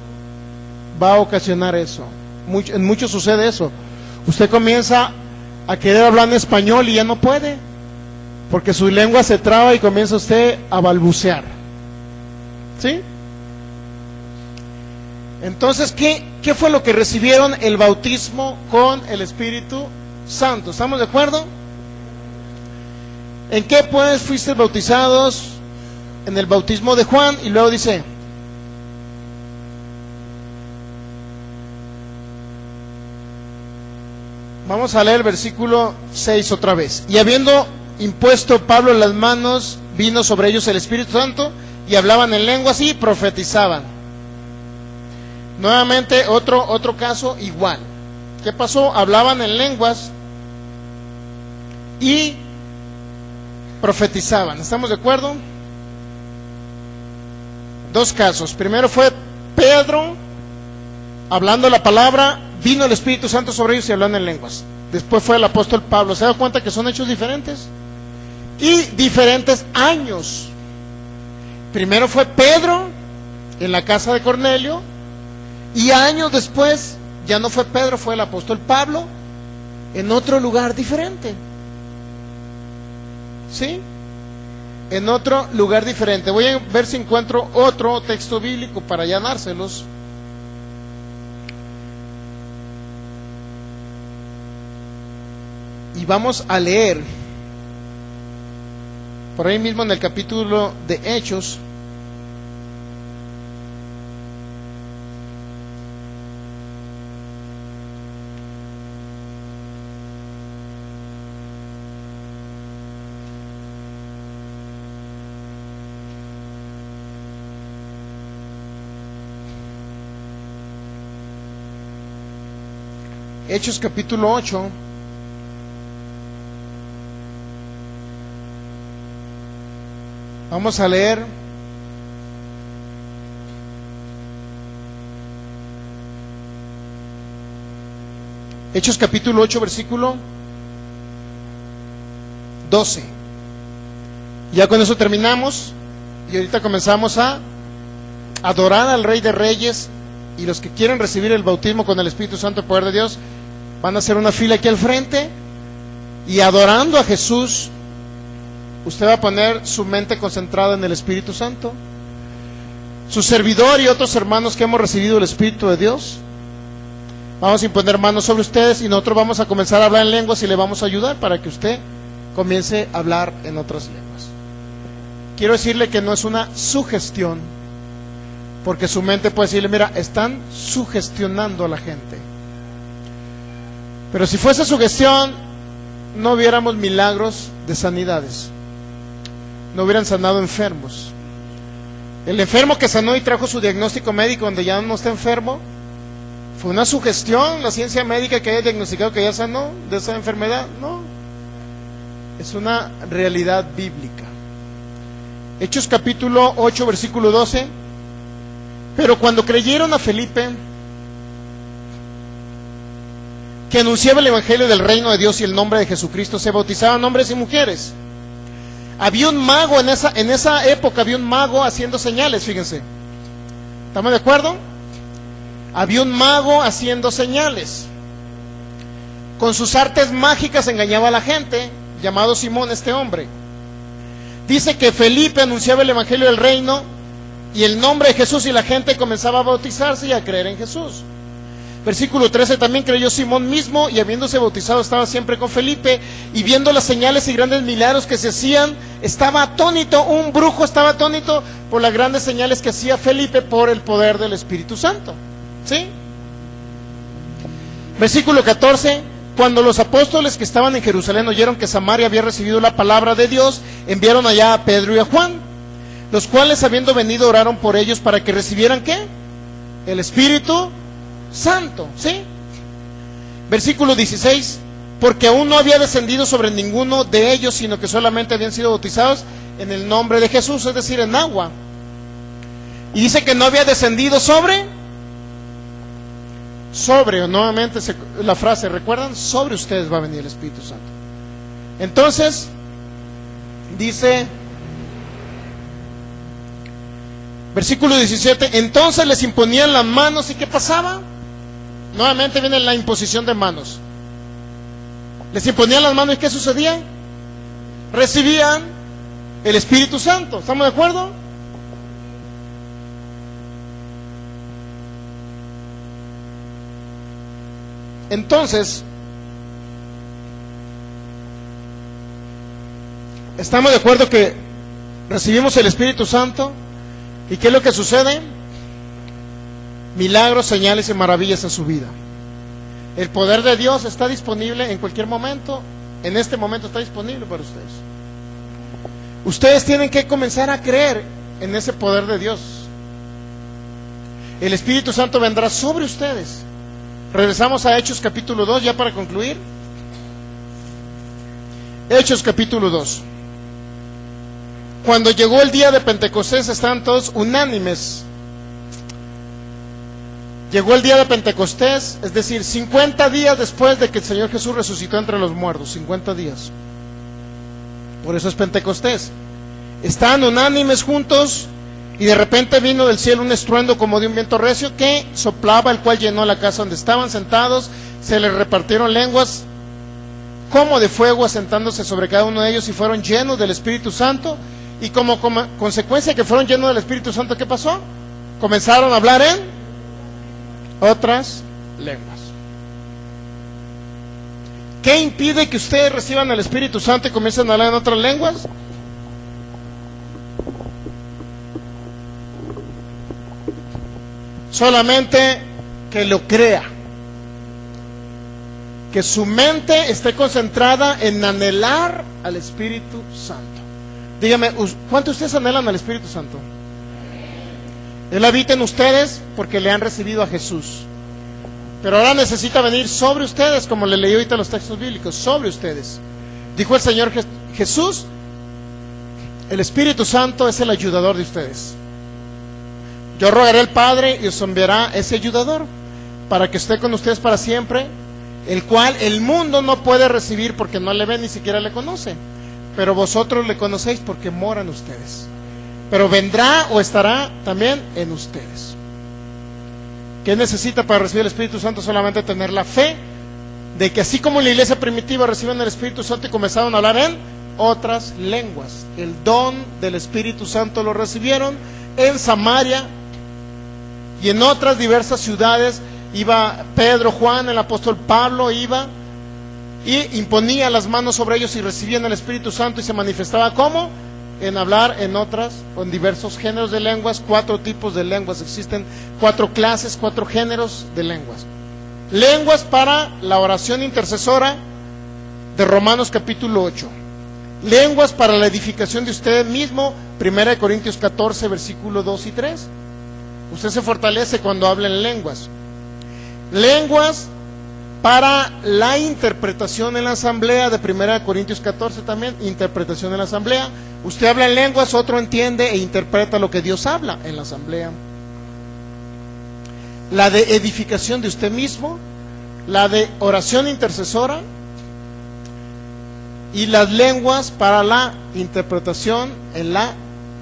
va a ocasionar eso. En muchos sucede eso. Usted comienza a querer hablar en español y ya no puede. Porque su lengua se traba y comienza usted a balbucear. ¿Sí? Entonces, ¿qué fue lo que recibieron el bautismo con el Espíritu Santo? ¿Estamos de acuerdo? ¿En qué pues fuiste bautizados? En el bautismo de Juan. Y luego dice, vamos a leer el versículo 6 otra vez. Y habiendo impuesto Pablo las manos, vino sobre ellos el Espíritu Santo, y hablaban en lenguas y profetizaban. Nuevamente otro caso igual. ¿Qué pasó? Hablaban en lenguas y profetizaban. ¿Estamos de acuerdo? Dos casos. Primero fue Pedro hablando la palabra, vino el Espíritu Santo sobre ellos y hablaban en lenguas. Después fue el apóstol Pablo. ¿Se da cuenta que son hechos diferentes? Y diferentes años. Primero fue Pedro en la casa de Cornelio, y años después ya no fue Pedro, fue el apóstol Pablo en otro lugar diferente. ¿Sí? En otro lugar diferente. Voy a ver si encuentro otro texto bíblico para allanárselos. Y vamos a leer por ahí mismo en el capítulo de Hechos. Hechos capítulo 8. Vamos a leer Hechos capítulo 8 versículo 12. Ya con eso terminamos y ahorita comenzamos a adorar al Rey de Reyes, y los que quieren recibir el bautismo con el Espíritu Santo, el poder de Dios, van a hacer una fila aquí al frente y adorando a Jesús. Usted va a poner su mente concentrada en el Espíritu Santo. Su servidor y otros hermanos que hemos recibido el Espíritu de Dios, vamos a imponer manos sobre ustedes y nosotros vamos a comenzar a hablar en lenguas y le vamos a ayudar para que usted comience a hablar en otras lenguas. Quiero decirle que no es una sugestión, porque su mente puede decirle, mira, están sugestionando a la gente. Pero si fuese sugestión, no viéramos milagros de sanidades. No hubieran sanado enfermos. El enfermo que sanó y trajo su diagnóstico médico donde ya no está enfermo, fue una sugestión, la ciencia médica que haya diagnosticado que ya sanó de esa enfermedad. No, es una realidad bíblica. Hechos capítulo 8 versículo 12. Pero cuando creyeron a Felipe, que anunciaba el evangelio del reino de Dios y el nombre de Jesucristo, se bautizaban hombres y mujeres. Había un mago en esa época, había un mago haciendo señales, fíjense. ¿Estamos de acuerdo? Había un mago haciendo señales. Con sus artes mágicas engañaba a la gente, llamado Simón este hombre. Dice que Felipe anunciaba el evangelio del reino y el nombre de Jesús, y la gente comenzaba a bautizarse y a creer en Jesús. Versículo 13, también creyó Simón mismo, y habiéndose bautizado estaba siempre con Felipe, y viendo las señales y grandes milagros que se hacían, estaba atónito. Un brujo estaba atónito por las grandes señales que hacía Felipe por el poder del Espíritu Santo. ¿Sí? Versículo 14, cuando los apóstoles que estaban en Jerusalén oyeron que Samaria había recibido la palabra de Dios, enviaron allá a Pedro y a Juan, los cuales, habiendo venido, oraron por ellos para que recibieran ¿qué? El Espíritu Santo. ¿Sí? Versículo 16, porque aún no había descendido sobre ninguno de ellos, sino que solamente habían sido bautizados en el nombre de Jesús, es decir, en agua. Y dice que no había descendido sobre, nuevamente la frase, ¿recuerdan? Sobre ustedes va a venir el Espíritu Santo. Entonces, dice, versículo 17, entonces les imponían las manos, ¿y qué pasaba? Nuevamente viene la imposición de manos. Les imponían las manos, ¿y qué sucedía? Recibían el Espíritu Santo. ¿Estamos de acuerdo? Entonces, estamos de acuerdo que recibimos el Espíritu Santo. ¿Y qué es lo que sucede? Milagros, señales y maravillas en su vida. El poder de Dios está disponible en cualquier momento. En este momento está disponible para ustedes. Ustedes tienen que comenzar a creer en ese poder de Dios. El Espíritu Santo vendrá sobre ustedes. Regresamos a Hechos capítulo 2, ya para concluir. Hechos capítulo 2. Cuando llegó el día de Pentecostés, estaban todos unánimes. Llegó el día de Pentecostés, es decir, 50 días después de que el Señor Jesús resucitó entre los muertos. 50 días. Por eso es Pentecostés. Estaban unánimes juntos, y de repente vino del cielo un estruendo como de un viento recio que soplaba, el cual llenó la casa donde estaban sentados. Se les repartieron lenguas como de fuego, asentándose sobre cada uno de ellos, y fueron llenos del Espíritu Santo. Y como consecuencia de que fueron llenos del Espíritu Santo, ¿qué pasó? Comenzaron a hablar en otras lenguas. ¿Qué impide que ustedes reciban el Espíritu Santo y comiencen a hablar en otras lenguas? Solamente que lo crea, que su mente esté concentrada en anhelar al Espíritu Santo. Dígame, ¿cuántos de ustedes anhelan al Espíritu Santo? Él habita en ustedes porque le han recibido a Jesús. Pero ahora necesita venir sobre ustedes, como le leí ahorita los textos bíblicos, sobre ustedes. Dijo el Señor Jesús, el Espíritu Santo es el ayudador de ustedes. Yo rogaré al Padre y os enviará ese ayudador para que esté con ustedes para siempre, el cual el mundo no puede recibir porque no le ve ni siquiera le conoce, pero vosotros le conocéis porque moran ustedes. Pero vendrá o estará también en ustedes. ¿Qué necesita para recibir el Espíritu Santo? Solamente tener la fe de que así como en la iglesia primitiva reciben el Espíritu Santo y comenzaron a hablar en otras lenguas. El don del Espíritu Santo lo recibieron en Samaria y en otras diversas ciudades. Iba Pedro, Juan, el apóstol Pablo iba y imponía las manos sobre ellos y recibían el Espíritu Santo, y se manifestaba ¿cómo? En hablar en otras o en diversos géneros de lenguas. 4 tipos de lenguas existen, 4 clases, 4 géneros de lenguas. Lenguas para la oración intercesora de Romanos capítulo 8. Lenguas para la edificación de usted mismo, 1 Corintios 14 versículo 2 y 3. Usted se fortalece cuando habla en lenguas. Lenguas para la interpretación en la asamblea, de 1 Corintios 14 también, interpretación en la asamblea. Usted habla en lenguas, otro entiende e interpreta lo que Dios habla en la asamblea. La de edificación de usted mismo, la de oración intercesora, y las lenguas para la interpretación en la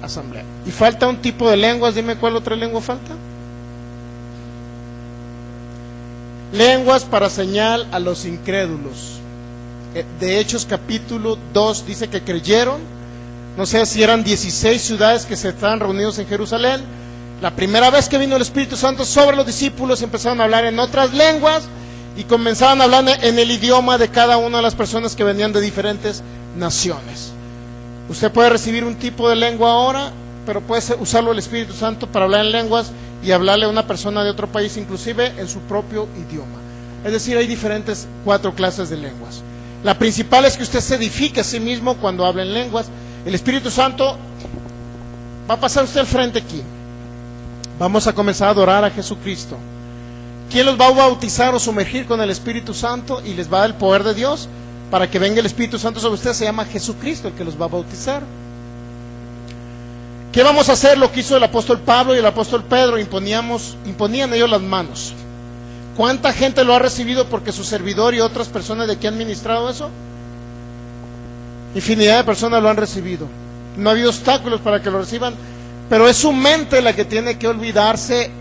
asamblea. Y falta un tipo de lenguas, dime cuál otra lengua falta. Lenguas para señal a los incrédulos. De Hechos capítulo 2 dice que creyeron, no sé si eran 16 ciudades que se estaban reunidos en Jerusalén. La primera vez que vino el Espíritu Santo sobre los discípulos, empezaron a hablar en otras lenguas y comenzaban a hablar en el idioma de cada una de las personas que venían de diferentes naciones. Usted puede recibir un tipo de lengua ahora, pero puede usarlo el Espíritu Santo para hablar en lenguas y hablarle a una persona de otro país, inclusive en su propio idioma. Es decir, hay diferentes 4 clases de lenguas. La principal es que usted se edifique a sí mismo cuando habla en lenguas. El Espíritu Santo va a pasar usted al frente aquí. Vamos a comenzar a adorar a Jesucristo. ¿Quién los va a bautizar o sumergir con el Espíritu Santo y les va a dar el poder de Dios para que venga el Espíritu Santo sobre ustedes? Se llama Jesucristo el que los va a bautizar. ¿Qué vamos a hacer? Lo que hizo el apóstol Pablo y el apóstol Pedro, imponían ellos las manos. ¿Cuánta gente lo ha recibido porque su servidor y otras personas de aquí han ministrado eso? Infinidad de personas lo han recibido. No ha habido obstáculos para que lo reciban, pero es su mente la que tiene que olvidarse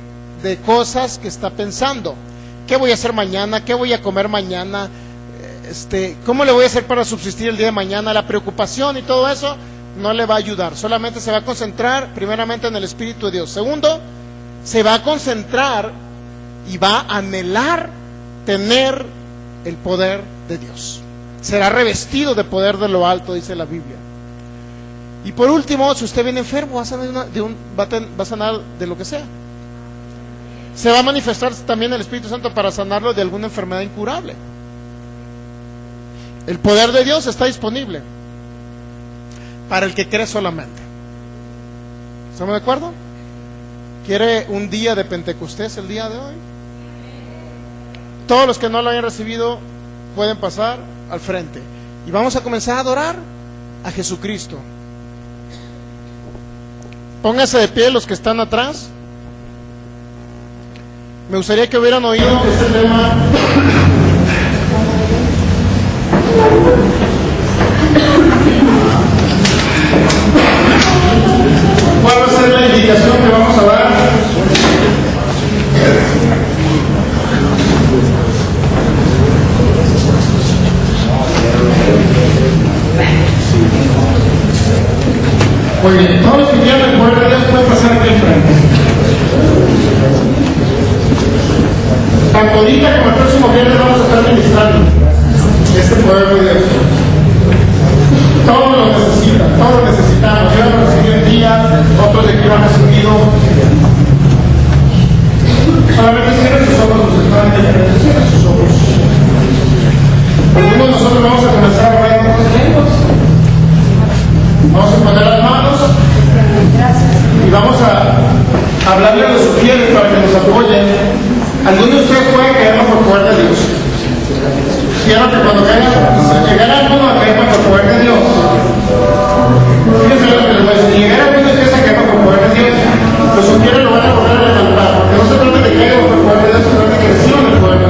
de cosas que está pensando. ¿Qué voy a hacer mañana? ¿Qué voy a comer mañana? ¿Cómo le voy a hacer para subsistir el día de mañana? La preocupación y todo eso no le va a ayudar. Solamente se va a concentrar primeramente en el Espíritu de Dios. Segundo, se va a concentrar y va a anhelar tener el poder de Dios. Será revestido de poder de lo alto, dice la Biblia. Y por último, si usted viene enfermo, va a sanar de lo que sea. Se va a manifestar también el Espíritu Santo para sanarlo de alguna enfermedad incurable. El poder de Dios está disponible para el que cree solamente. ¿Estamos de acuerdo? ¿Quiere un día de Pentecostés el día de hoy? Todos los que no lo hayan recibido pueden pasar al frente. Y vamos a comenzar a adorar a Jesucristo. Pónganse de pie los que están atrás. Me gustaría que hubieran oído este tema. ¿Cuál va a ser la indicación que vamos a dar? Muy bien, todos los que quieran el poder de Dios pueden pasar aquí enfrente. Tanto ahorita como el próximo viernes vamos a estar ministrando este poder de Dios. Todos lo necesitan, todos lo necesitamos. Yo lo recibí un día, otros de aquí lo han recibido. Solamente cierren sus ojos, los están diferentes, cierren sus ojos. Algunos de nosotros vamos a comenzar a orar en otras lenguas. Vamos a poner las manos y vamos a hablarle a los sugieres para que nos apoyen. Algunos de ustedes pueden caernos por poder de Dios. Quiero que cuando llegara alguno a caernos por poder de Dios, fíjense lo que les voy a decir. Llegara alguno de ustedes a caernos por poder de Dios, los sugieres lo van a volver a levantar, porque no se trata de que caigan por poder de Dios, se trata de que reciban el poder de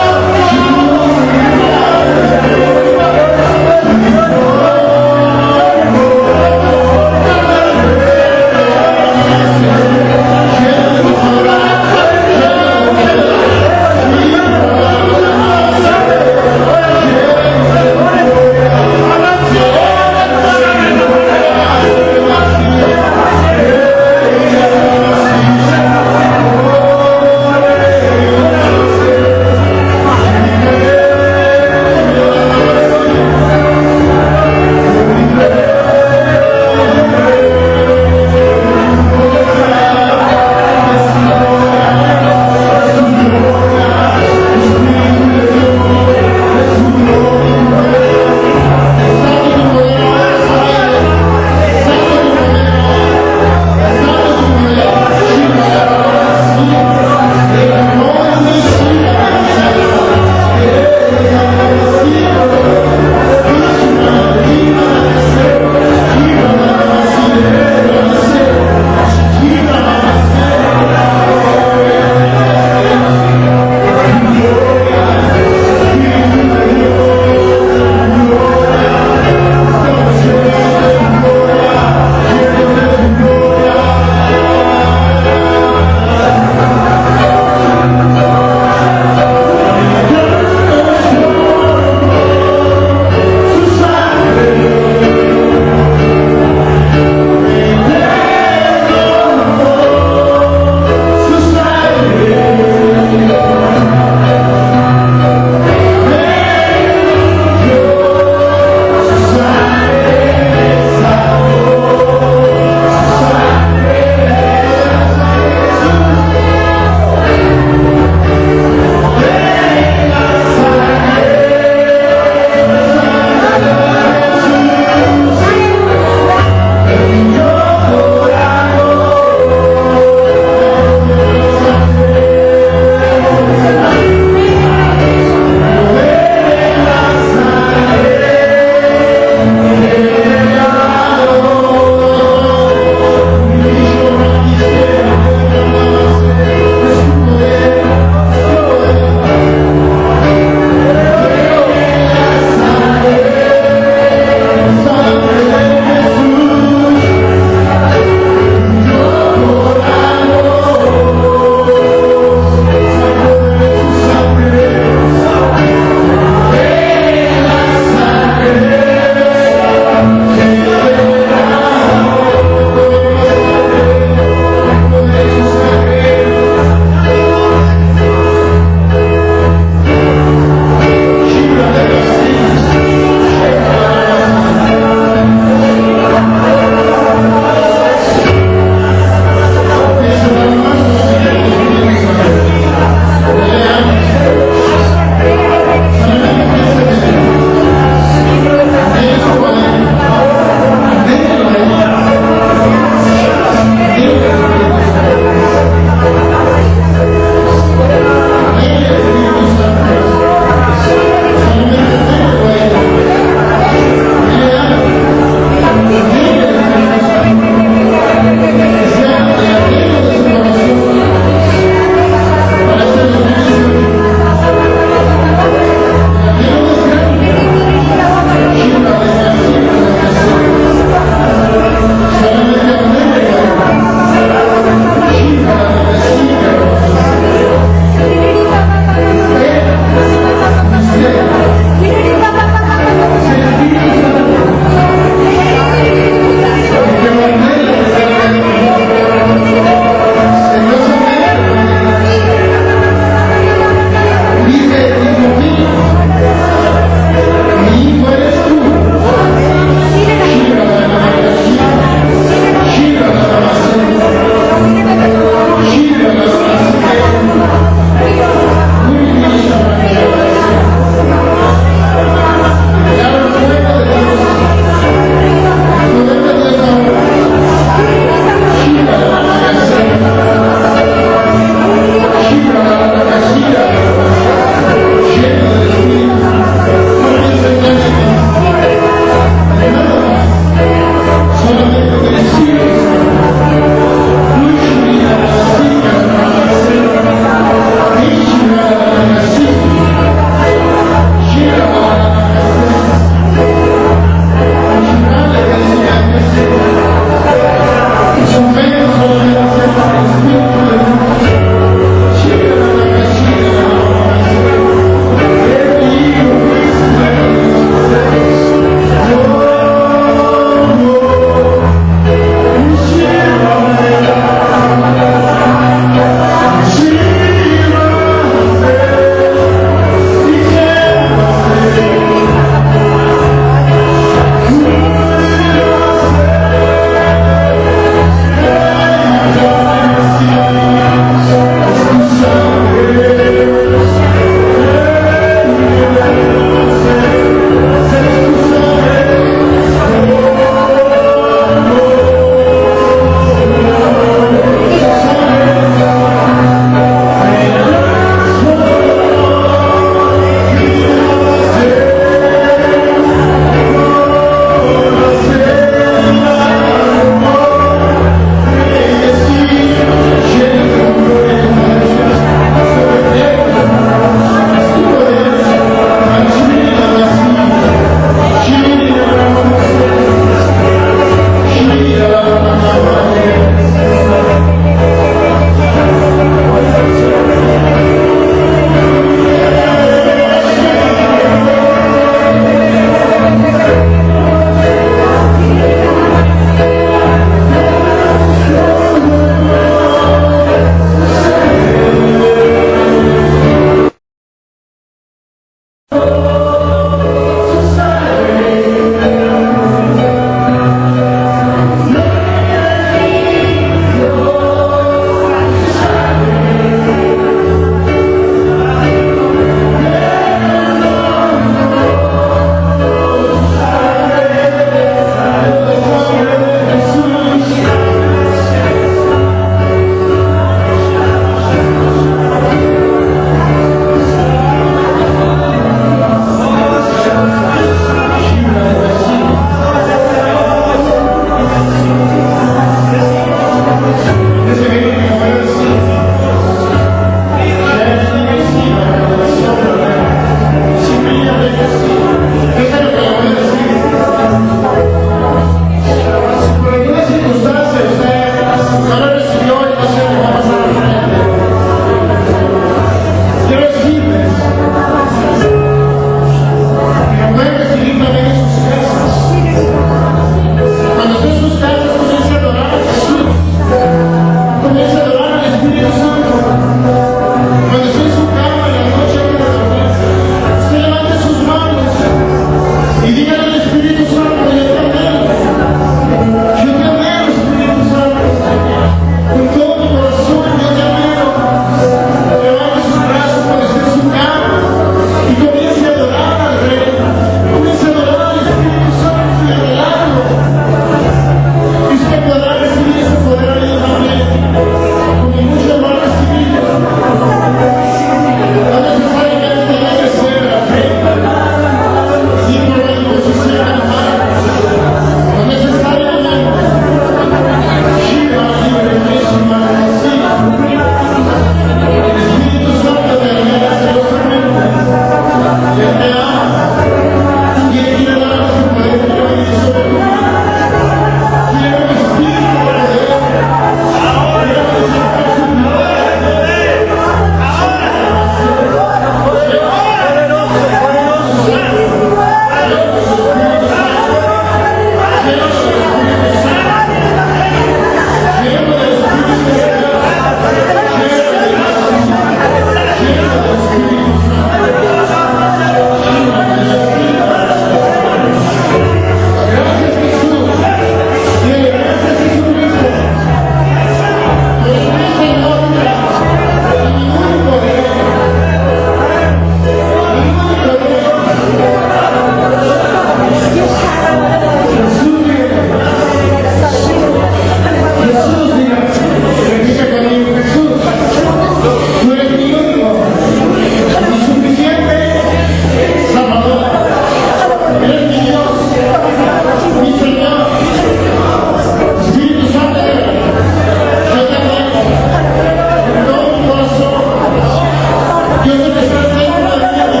Yo soy que está dentro de mí.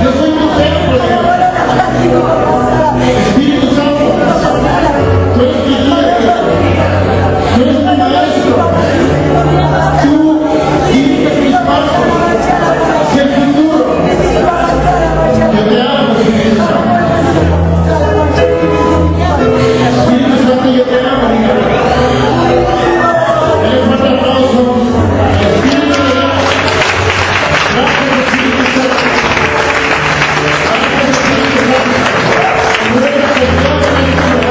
Yo soy tu templo, Dios. Espíritu Santo, tú eres mi líder, tú eres mi maestro. Tú diriges mis pasos hacia el futuro. Yo te amo, Espíritu Santo. Espíritu Santo, yo te amo. Dale un fuerte aplauso. Espíritu de Dios. Gracias, Espíritu Santo. Gracias, Espíritu Santo. Tú eres el Señor de mi vida.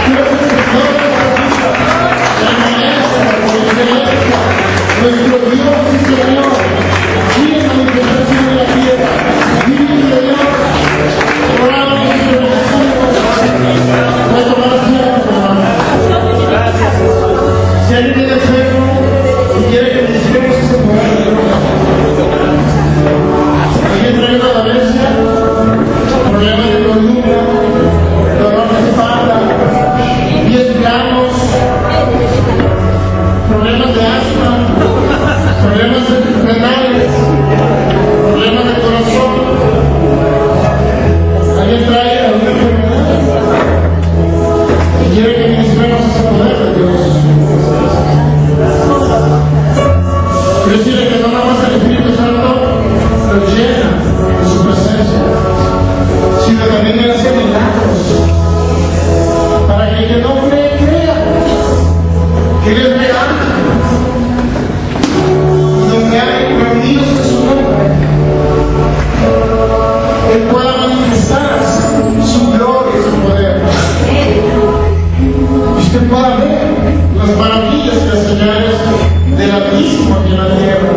Tú eres el Señor de nuestra vida. La maestra, por excelencia. Nuestro Dios y Señor. Sigue la manifestación de la tierra. Espíritu de Dios. Oramos y te bendecimos. Voy a tomar asiento, hermanos. Si alguien tiene enfermo y quiere que ministremos ese poder de Dios, alguien trae una dolencia, problemas de columna, dolor de espalda, 10 gramos, problemas de asma, problemas renales, problemas de corazón, alguien trae alguna enfermedad y quiere que ministremos ese poder de Dios. Quiero decirle que no nada más el Espíritu Santo lo llena de su presencia, sino también le hace milagros para que el que no cree, crea que Él es real. Y donde hay reunidos en su nombre, Él pueda manifestar su gloria y su poder. Y usted pueda ver las maravillas y las señales del Altísimo aquí en la tierra.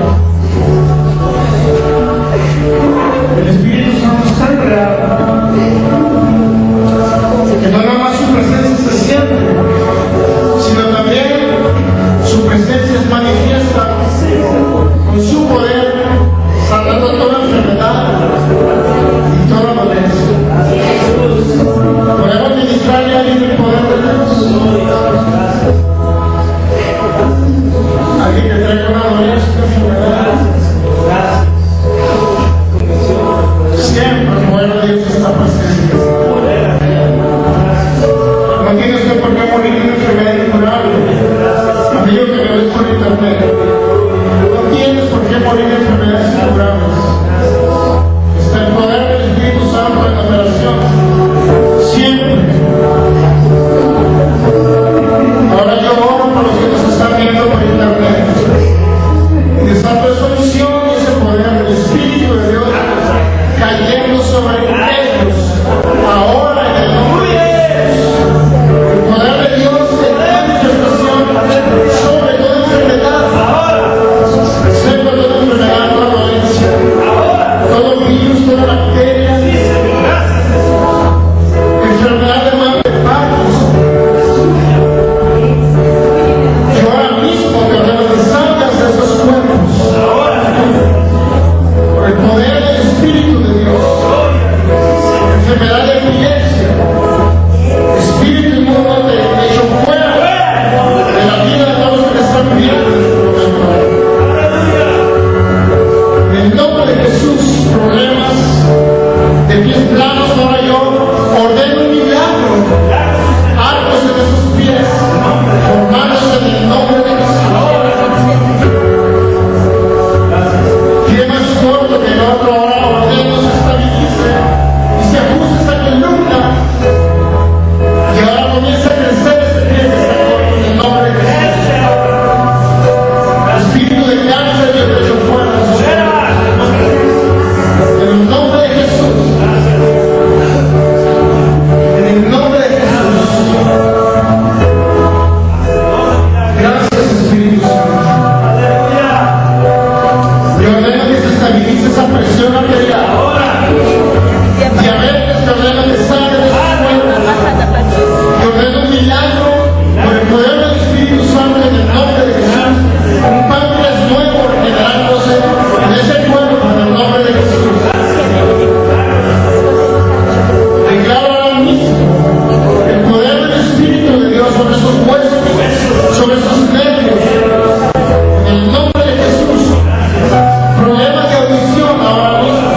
problemas de audición ahora mismo.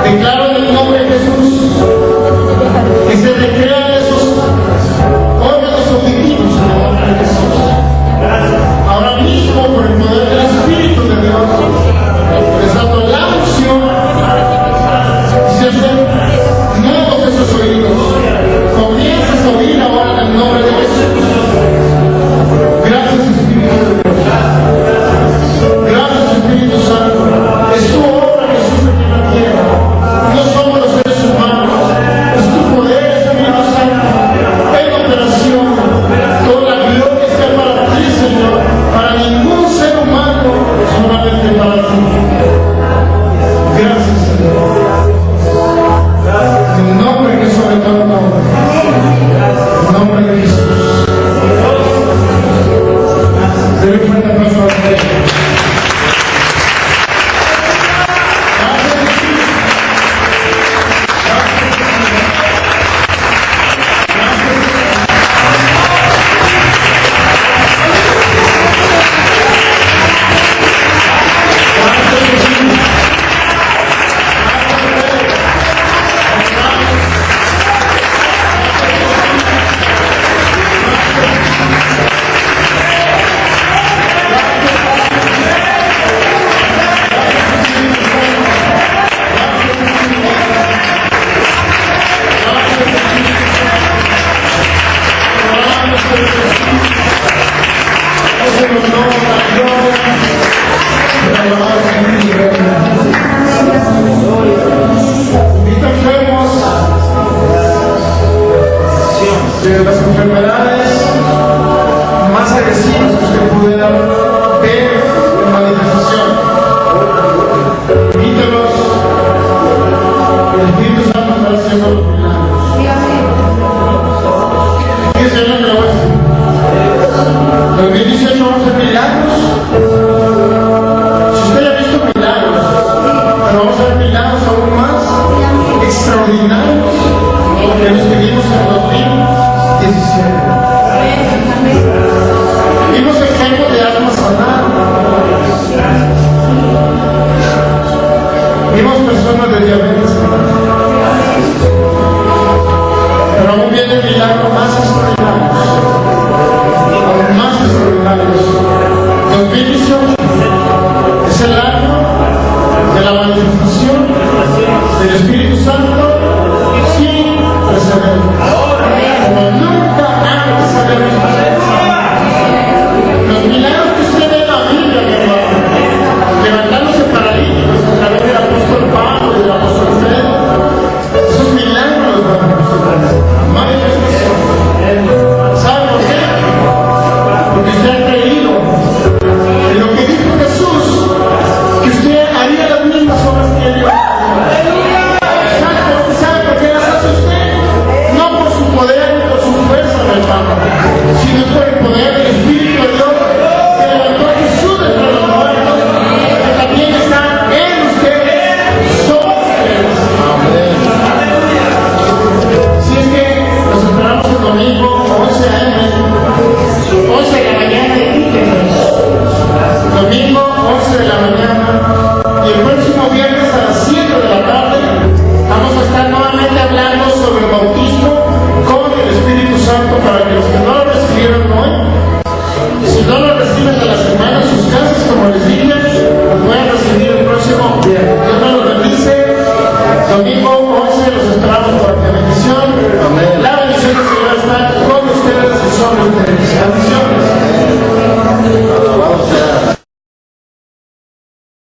Declaro en el nombre de Jesús que se recrean esos órganos auditivos en el nombre de Jesús. Ahora mismo, por el poder del Espíritu de Dios, desató la unción y se hacen nuevos esos oídos. Comienzas a oír ahora en el nombre de Jesús. Gracias, Espíritu de Dios. Gracias, Espíritu Santo. Es tu obra, Jesús, aquí en la tierra. No somos los seres humanos. Es tu poder, Espíritu Santo, en operación. Toda la gloria sea para ti, Señor. Para ningún ser humano, solamente para ti. Gracias, Señor. En el nombre que sobre todo nombre. En el nombre de Jesús. Debe un fuerte aplauso a usted. De las enfermedades más agresivas que usted pudiera ver en manifestación. Quítelos. El Espíritu Santo está haciendo los milagros. Fíjese lo que le voy a decir. En 2018 vamos a hacer milagros. Si usted ya ha visto milagros, pero vamos a hacer milagros aún más extraordinarios que los que vimos en 2017. Vimos ejemplos de almas sanadas. Vimos personas de diabetes sanadas. Pero aún viene el milagro más extraordinarios. Aún más extraordinarios. 2018 es el año de la manifestación del Espíritu Santo sin precedentes. Como nunca antes había visto. Los milagros que usted ve en la Biblia, mi hermano, levantándose paralíticos a través del apóstol Pablo y del apóstol Pedro, esos milagros van a manifestación. ¿Sabe por qué? Porque usted ha creído en lo que dijo Jesús, que usted haría las mismas obras que él hizo. ¿Sabe por qué las hace usted? No por su poder ni por su fuerza, mi hermano, sino por el poder del Espíritu de Dios que levantó a Jesús de entre los muertos, que también está en ustedes, sobre ustedes. Si es que nos esperamos el domingo 11 a.m., 11 de la mañana de Iquitos, domingo 11 de la mañana, y el próximo viernes